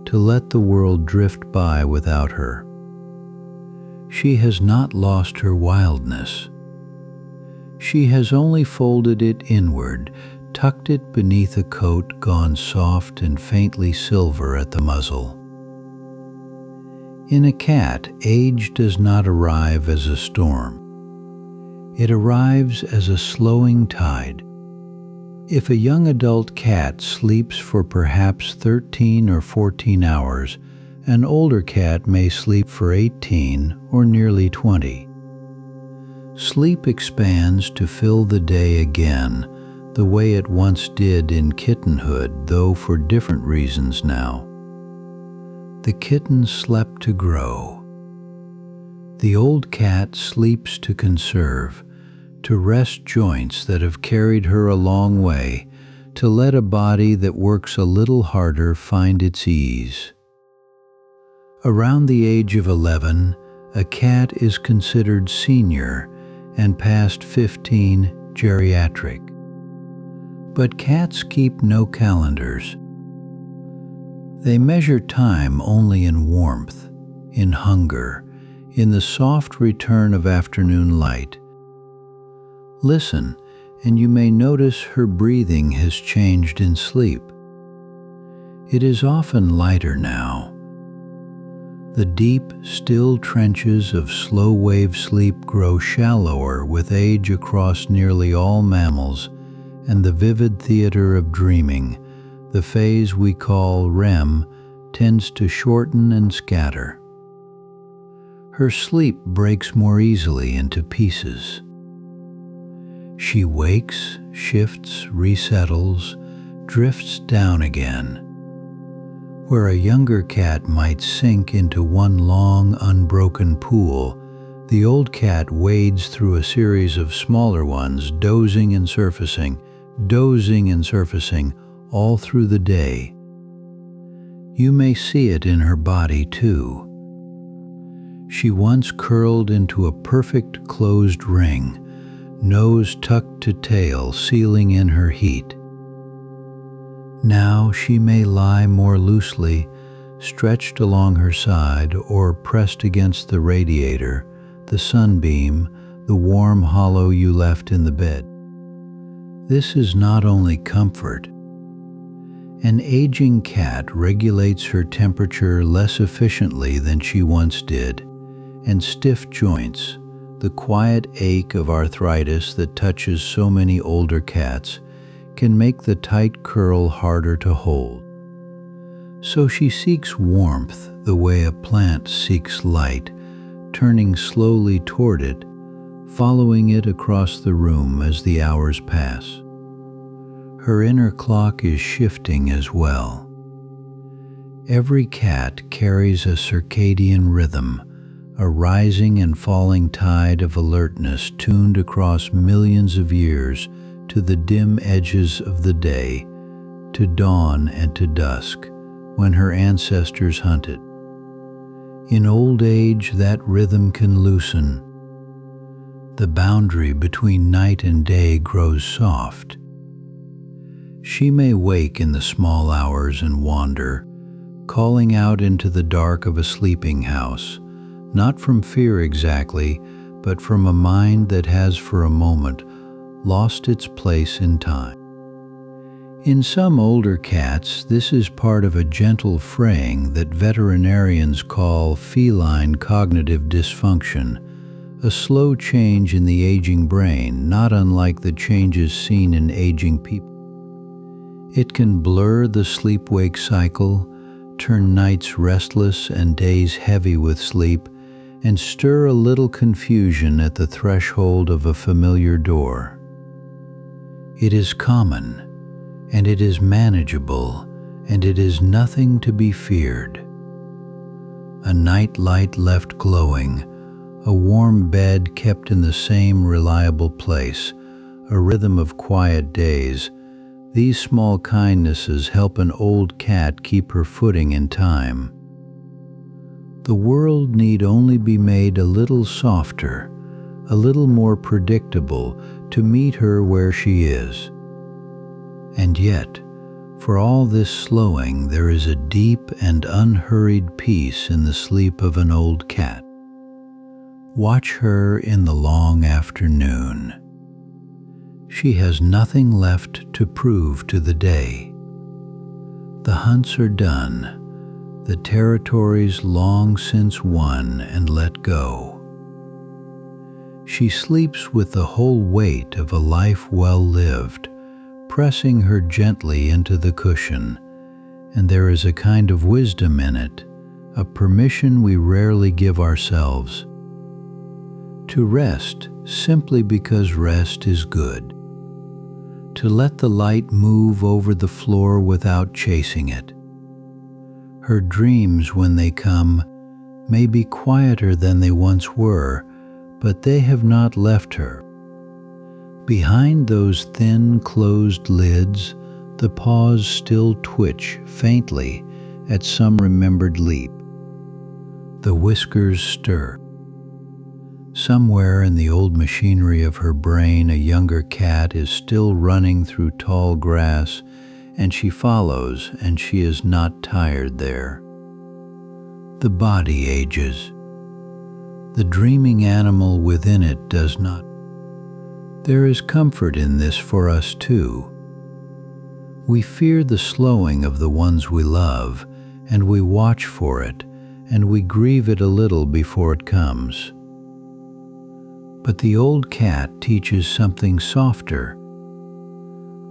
Speaker 1: to let the world drift by without her. She has not lost her wildness. She has only folded it inward, tucked it beneath a coat gone soft and faintly silver at the muzzle. In a cat, age does not arrive as a storm. It arrives as a slowing tide. If a young adult cat sleeps for perhaps 13 or 14 hours, an older cat may sleep for 18 or nearly 20. Sleep expands to fill the day again, the way it once did in kittenhood, though for different reasons now. The kitten slept to grow. The old cat sleeps to conserve, to rest joints that have carried her a long way, to let a body that works a little harder find its ease. Around the age of 11, a cat is considered senior, and past 15, geriatric. But cats keep no calendars. They measure time only in warmth, in hunger, in the soft return of afternoon light. Listen, and you may notice her breathing has changed in sleep. It is often lighter now. The deep, still trenches of slow-wave sleep grow shallower with age across nearly all mammals, and the vivid theater of dreaming, the phase we call REM, tends to shorten and scatter. Her sleep breaks more easily into pieces. She wakes, shifts, resettles, drifts down again. Where a younger cat might sink into one long, unbroken pool, the old cat wades through a series of smaller ones, dozing and surfacing, all through the day. You may see it in her body, too. She once curled into a perfect closed ring, nose tucked to tail, sealing in her heat. Now she may lie more loosely, stretched along her side or pressed against the radiator, the sunbeam, the warm hollow you left in the bed. This is not only comfort. An aging cat regulates her temperature less efficiently than she once did, and stiff joints, the quiet ache of arthritis that touches so many older cats, can make the tight curl harder to hold. So she seeks warmth the way a plant seeks light, turning slowly toward it, following it across the room as the hours pass. Her inner clock is shifting as well. Every cat carries a circadian rhythm, a rising and falling tide of alertness tuned across millions of years to the dim edges of the day, to dawn and to dusk, when her ancestors hunted. In old age, that rhythm can loosen. The boundary between night and day grows soft. She may wake in the small hours and wander, calling out into the dark of a sleeping house, not from fear exactly, but from a mind that has for a moment lost its place in time. In some older cats, this is part of a gentle fraying that veterinarians call feline cognitive dysfunction, a slow change in the aging brain, not unlike the changes seen in aging people. It can blur the sleep-wake cycle, turn nights restless and days heavy with sleep, and stir a little confusion at the threshold of a familiar door. It is common, and it is manageable, and it is nothing to be feared. A night light left glowing, a warm bed kept in the same reliable place, a rhythm of quiet days, these small kindnesses help an old cat keep her footing in time. The world need only be made a little softer, a little more predictable to meet her where she is. And yet, for all this slowing, there is a deep and unhurried peace in the sleep of an old cat. Watch her in the long afternoon. She has nothing left to prove to the day. The hunts are done, the territories long since won and let go. She sleeps with the whole weight of a life well lived, pressing her gently into the cushion, and there is a kind of wisdom in it, a permission we rarely give ourselves. To rest simply because rest is good. To let the light move over the floor without chasing it. Her dreams, when they come, may be quieter than they once were, but they have not left her. Behind those thin, closed lids, the paws still twitch faintly at some remembered leap. The whiskers stir. Somewhere in the old machinery of her brain, a younger cat is still running through tall grass, and she follows, and she is not tired there. The body ages. The dreaming animal within it does not. There is comfort in this for us too. We fear the slowing of the ones we love, and we watch for it, and we grieve it a little before it comes. But the old cat teaches something softer,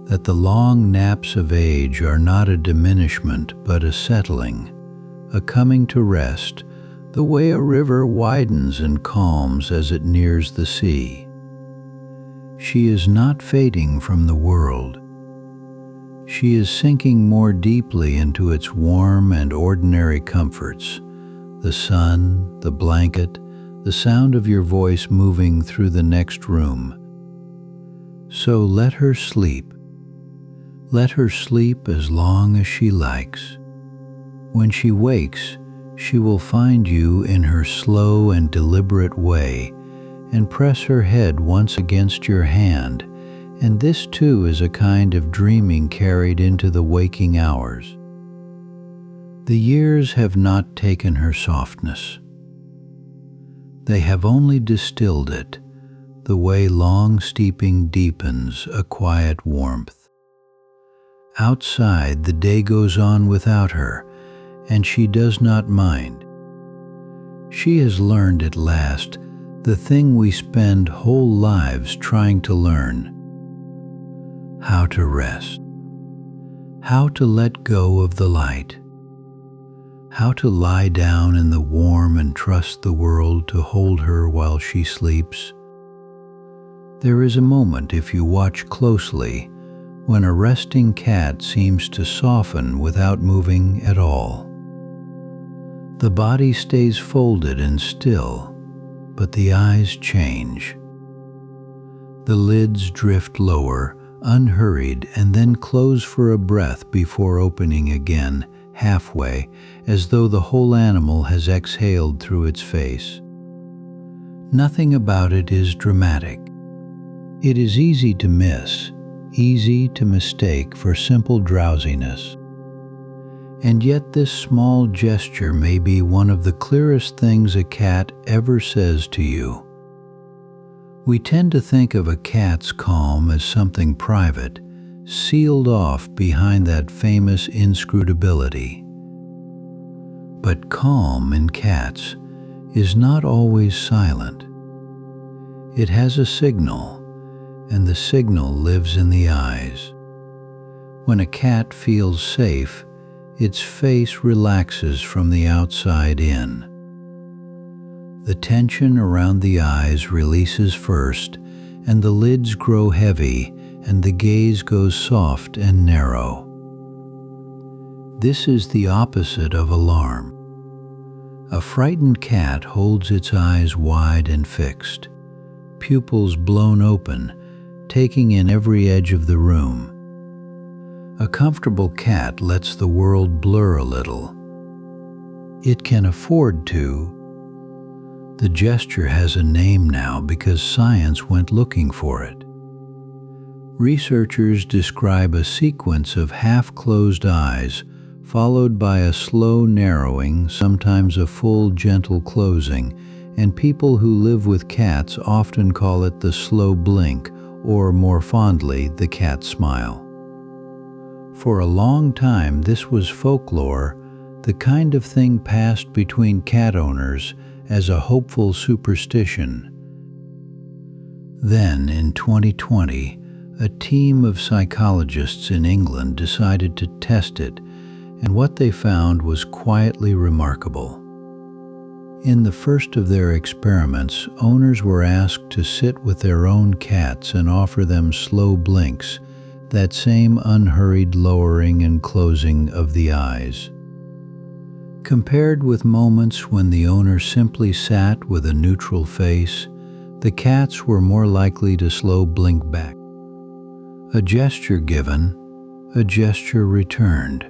Speaker 1: that the long naps of age are not a diminishment but a settling, a coming to rest, the way a river widens and calms as it nears the sea. She is not fading from the world. She is sinking more deeply into its warm and ordinary comforts, the sun, the blanket, the sound of your voice moving through the next room. So let her sleep. Let her sleep as long as she likes. When she wakes, she will find you in her slow and deliberate way and press her head once against your hand, and this too is a kind of dreaming carried into the waking hours. The years have not taken her softness. They have only distilled it, the way long steeping deepens a quiet warmth. Outside the day goes on without her, and she does not mind. She has learned at last the thing we spend whole lives trying to learn: how to rest, how to let go of the light, how to lie down in the warm and trust the world to hold her while she sleeps. There is a moment, if you watch closely, when a resting cat seems to soften without moving at all. The body stays folded and still, but the eyes change. The lids drift lower, unhurried, and then close for a breath before opening again, halfway, as though the whole animal has exhaled through its face. Nothing about it is dramatic. It is easy to miss, easy to mistake for simple drowsiness. And yet this small gesture may be one of the clearest things a cat ever says to you. We tend to think of a cat's calm as something private, sealed off behind that famous inscrutability. But calm in cats is not always silent. It has a signal, and the signal lives in the eyes. When a cat feels safe, its face relaxes from the outside in. The tension around the eyes releases first, and the lids grow heavy, and the gaze goes soft and narrow. This is the opposite of alarm. A frightened cat holds its eyes wide and fixed, pupils blown open, taking in every edge of the room. A comfortable cat lets the world blur a little. It can afford to. The gesture has a name now because science went looking for it. Researchers describe a sequence of half-closed eyes followed by a slow narrowing, sometimes a full gentle closing, and people who live with cats often call it the slow blink, or more fondly, the cat smile. For a long time this was folklore, the kind of thing passed between cat owners as a hopeful superstition. Then, in 2020, a team of psychologists in England decided to test it, and what they found was quietly remarkable. In the first of their experiments, owners were asked to sit with their own cats and offer them slow blinks, that same unhurried lowering and closing of the eyes. Compared with moments when the owner simply sat with a neutral face, the cats were more likely to slow blink back. A gesture given, a gesture returned.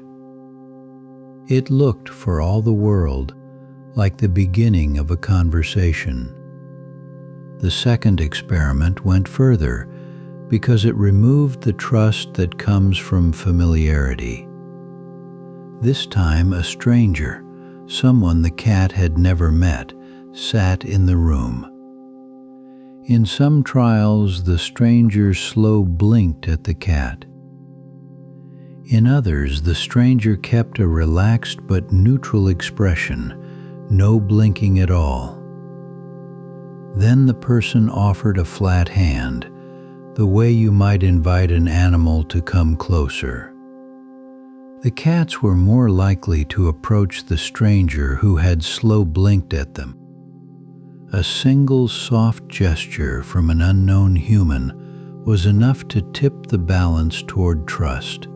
Speaker 1: It looked, for all the world, like the beginning of a conversation. The second experiment went further because it removed the trust that comes from familiarity. This time, a stranger, someone the cat had never met, sat in the room. In some trials, the stranger slow blinked at the cat. In others, the stranger kept a relaxed but neutral expression, no blinking at all. Then the person offered a flat hand, the way you might invite an animal to come closer. The cats were more likely to approach the stranger who had slow blinked at them. A single soft gesture from an unknown human was enough to tip the balance toward trust.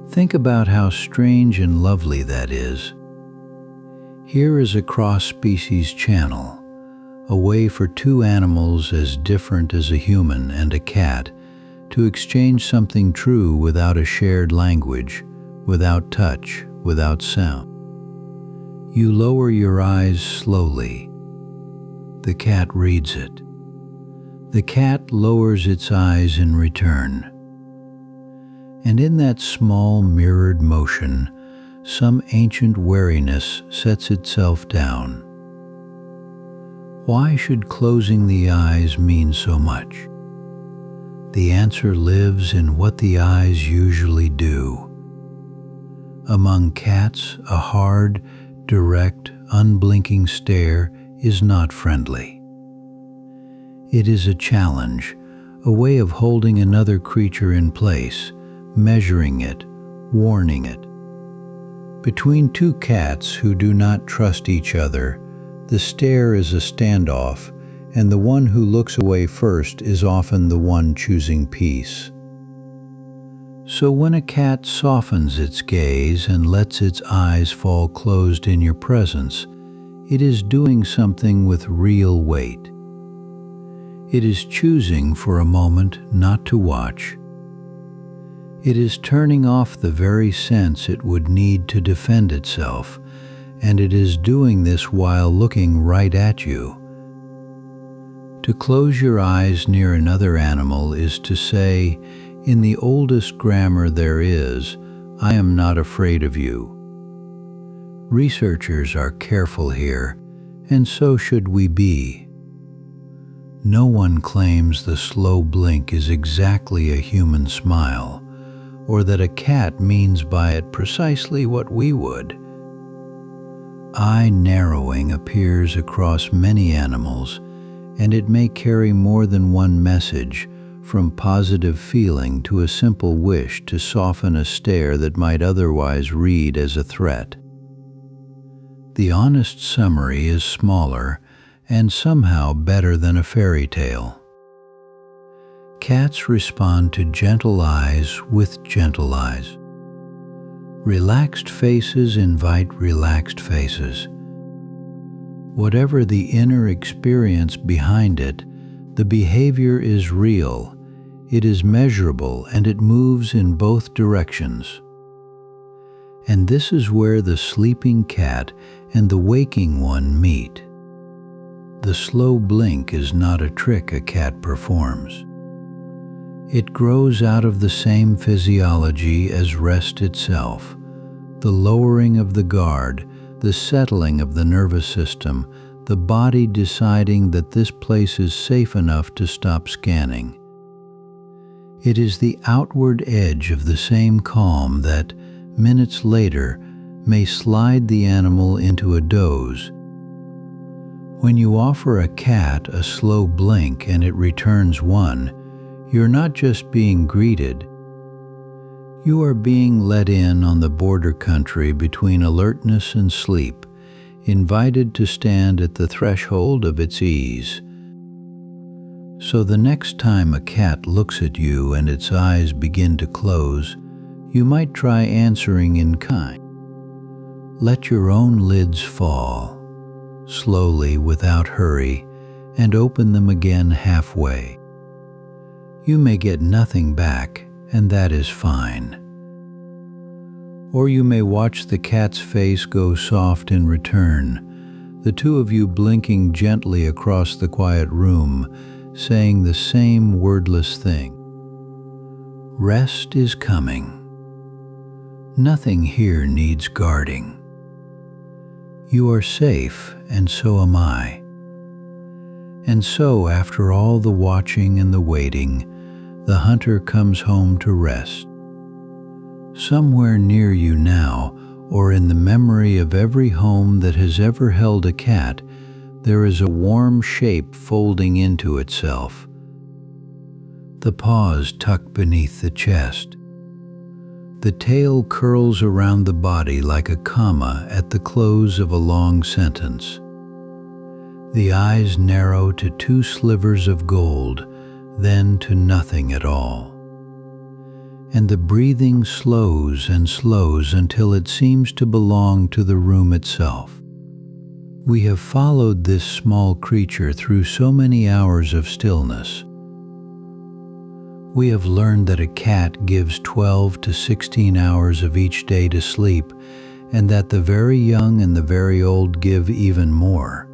Speaker 1: Think about how strange and lovely that is. Here is a cross-species channel, a way for two animals as different as a human and a cat to exchange something true without a shared language, without touch, without sound. You lower your eyes slowly. The cat reads it. The cat lowers its eyes in return. And in that small mirrored motion, some ancient wariness sets itself down. Why should closing the eyes mean so much? The answer lives in what the eyes usually do. Among cats, a hard, direct, unblinking stare is not friendly. It is a challenge, a way of holding another creature in place, measuring it, warning it. Between two cats who do not trust each other, the stare is a standoff, and the one who looks away first is often the one choosing peace. So when a cat softens its gaze and lets its eyes fall closed in your presence, it is doing something with real weight. It is choosing for a moment not to watch. It is turning off the very sense it would need to defend itself, and it is doing this while looking right at you. To close your eyes near another animal is to say, in the oldest grammar there is, I am not afraid of you. Researchers are careful here, and so should we be. No one claims the slow blink is exactly a human smile, or that a cat means by it precisely what we would. Eye narrowing appears across many animals, and it may carry more than one message, from positive feeling to a simple wish to soften a stare that might otherwise read as a threat. The honest summary is smaller and somehow better than a fairy tale. Cats respond to gentle eyes with gentle eyes. Relaxed faces invite relaxed faces. Whatever the inner experience behind it, the behavior is real, it is measurable, and it moves in both directions. And this is where the sleeping cat and the waking one meet. The slow blink is not a trick a cat performs. It grows out of the same physiology as rest itself, the lowering of the guard, the settling of the nervous system, the body deciding that this place is safe enough to stop scanning. It is the outward edge of the same calm that, minutes later, may slide the animal into a doze. When you offer a cat a slow blink and it returns one, you're not just being greeted. You are being let in on the border country between alertness and sleep, invited to stand at the threshold of its ease. So the next time a cat looks at you and its eyes begin to close, you might try answering in kind. Let your own lids fall, slowly without hurry, and open them again halfway. You may get nothing back, and that is fine. Or you may watch the cat's face go soft in return, the two of you blinking gently across the quiet room, saying the same wordless thing. Rest is coming. Nothing here needs guarding. You are safe, and so am I. And so, after all the watching and the waiting, the hunter comes home to rest. Somewhere near you now, or in the memory of every home that has ever held a cat, there is a warm shape folding into itself. The paws tuck beneath the chest. The tail curls around the body like a comma at the close of a long sentence. The eyes narrow to two slivers of gold, then to nothing at all. And the breathing slows and slows until it seems to belong to the room itself. We have followed this small creature through so many hours of stillness. We have learned that a cat gives 12 to 16 hours of each day to sleep, and that the very young and the very old give even more.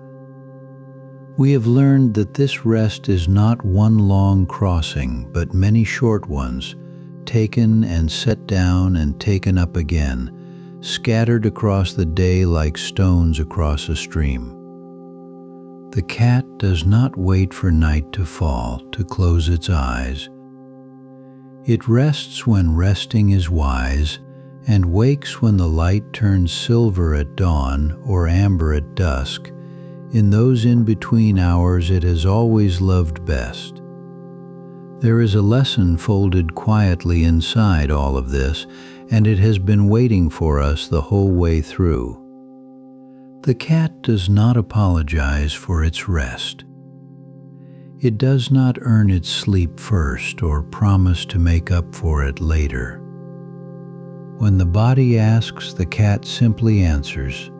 Speaker 1: We have learned that this rest is not one long crossing, but many short ones, taken and set down and taken up again, scattered across the day like stones across a stream. The cat does not wait for night to fall to close its eyes. It rests when resting is wise, and wakes when the light turns silver at dawn or amber at dusk. In those in-between hours it has always loved best. There is a lesson folded quietly inside all of this, and it has been waiting for us the whole way through. The cat does not apologize for its rest. It does not earn its sleep first or promise to make up for it later. When the body asks, the cat simply answers.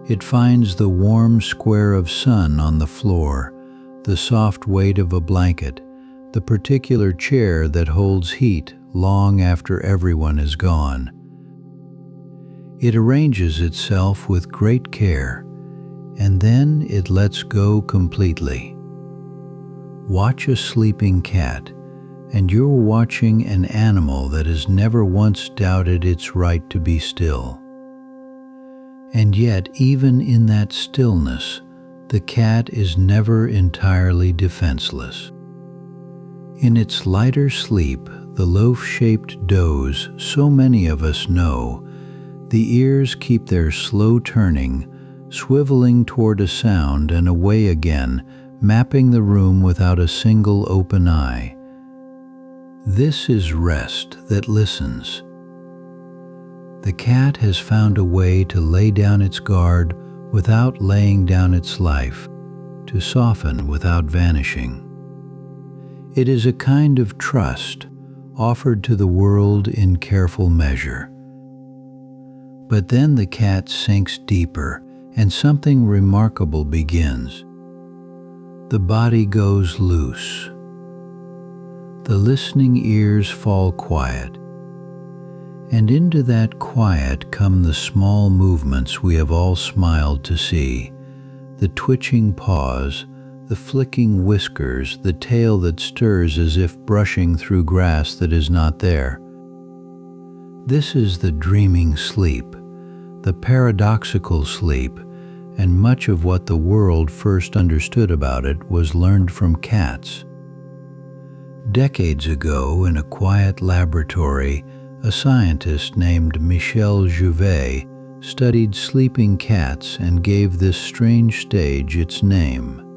Speaker 1: It finds the warm square of sun on the floor, the soft weight of a blanket, the particular chair that holds heat long after everyone is gone. It arranges itself with great care, and then it lets go completely. Watch a sleeping cat, and you're watching an animal that has never once doubted its right to be still. And yet, even in that stillness, the cat is never entirely defenseless. In its lighter sleep, the loaf-shaped doze so many of us know, the ears keep their slow turning, swiveling toward a sound and away again, mapping the room without a single open eye. This is rest that listens. The cat has found a way to lay down its guard without laying down its life, to soften without vanishing. It is a kind of trust offered to the world in careful measure. But then the cat sinks deeper, and something remarkable begins. The body goes loose. The listening ears fall quiet, and into that quiet come the small movements we have all smiled to see, the twitching paws, the flicking whiskers, the tail that stirs as if brushing through grass that is not there. This is the dreaming sleep, the paradoxical sleep, and much of what the world first understood about it was learned from cats. Decades ago, in a quiet laboratory, a scientist named Michel Jouvet studied sleeping cats and gave this strange stage its name.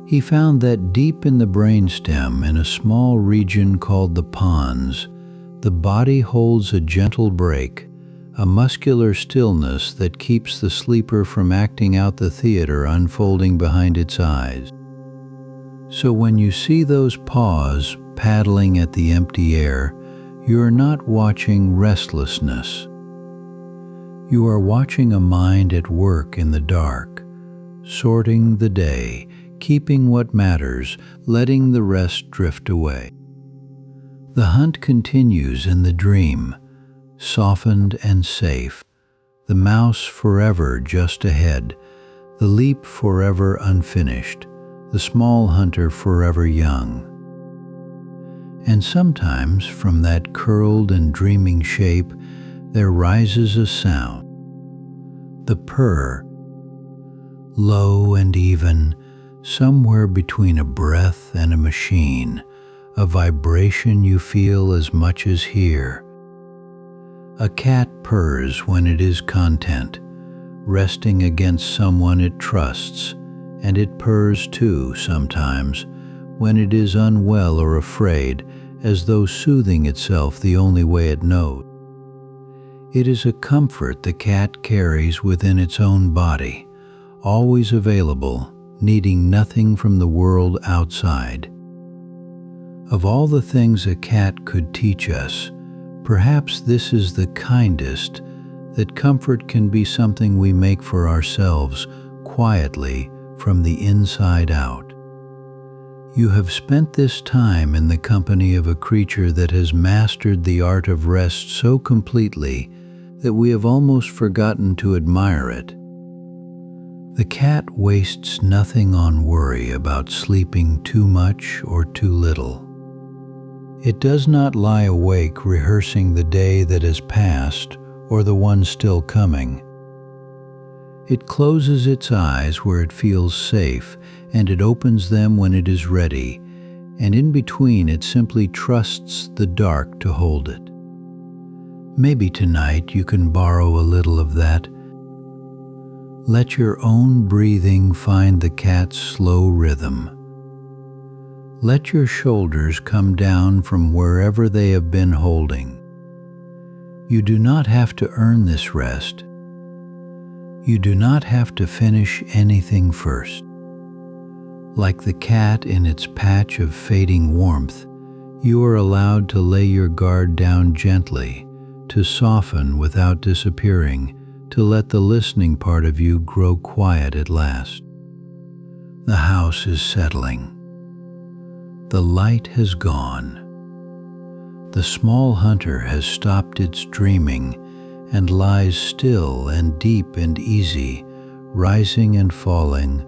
Speaker 1: He found that deep in the brainstem, in a small region called the pons, the body holds a gentle break, a muscular stillness that keeps the sleeper from acting out the theater unfolding behind its eyes. So when you see those paws paddling at the empty air, you are not watching restlessness. You are watching a mind at work in the dark, sorting the day, keeping what matters, letting the rest drift away. The hunt continues in the dream, softened and safe, the mouse forever just ahead, the leap forever unfinished, the small hunter forever young. And sometimes from that curled and dreaming shape there rises a sound, the purr, low and even, somewhere between a breath and a machine, a vibration you feel as much as hear. A cat purrs when it is content, resting against someone it trusts, and it purrs too sometimes when it is unwell or afraid, as though soothing itself the only way it knows. It is a comfort the cat carries within its own body, always available, needing nothing from the world outside. Of all the things a cat could teach us, perhaps this is the kindest, that comfort can be something we make for ourselves quietly from the inside out. You have spent this time in the company of a creature that has mastered the art of rest so completely that we have almost forgotten to admire it. The cat wastes nothing on worry about sleeping too much or too little. It does not lie awake rehearsing the day that has passed or the one still coming. It closes its eyes where it feels safe, and it opens them when it is ready, and in between it simply trusts the dark to hold it. Maybe tonight you can borrow a little of that. Let your own breathing find the cat's slow rhythm. Let your shoulders come down from wherever they have been holding. You do not have to earn this rest. You do not have to finish anything first. Like the cat in its patch of fading warmth, you are allowed to lay your guard down gently, to soften without disappearing, to let the listening part of you grow quiet at last. The house is settling. The light has gone. The small hunter has stopped its dreaming and lies still and deep and easy, rising and falling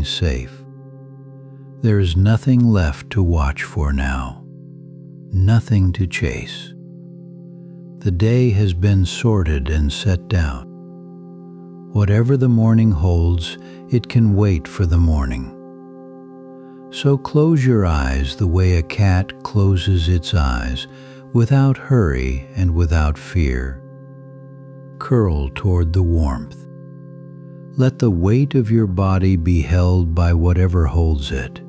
Speaker 1: safe. There is nothing left to watch for now, nothing to chase. The day has been sorted and set down. Whatever the morning holds, it can wait for the morning. So close your eyes the way a cat closes its eyes, without hurry and without fear. Curl toward the warmth. Let the weight of your body be held by whatever holds it.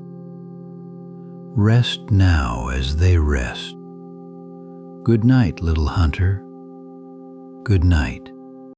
Speaker 1: Rest now as they rest. Good night, little hunter. Good night.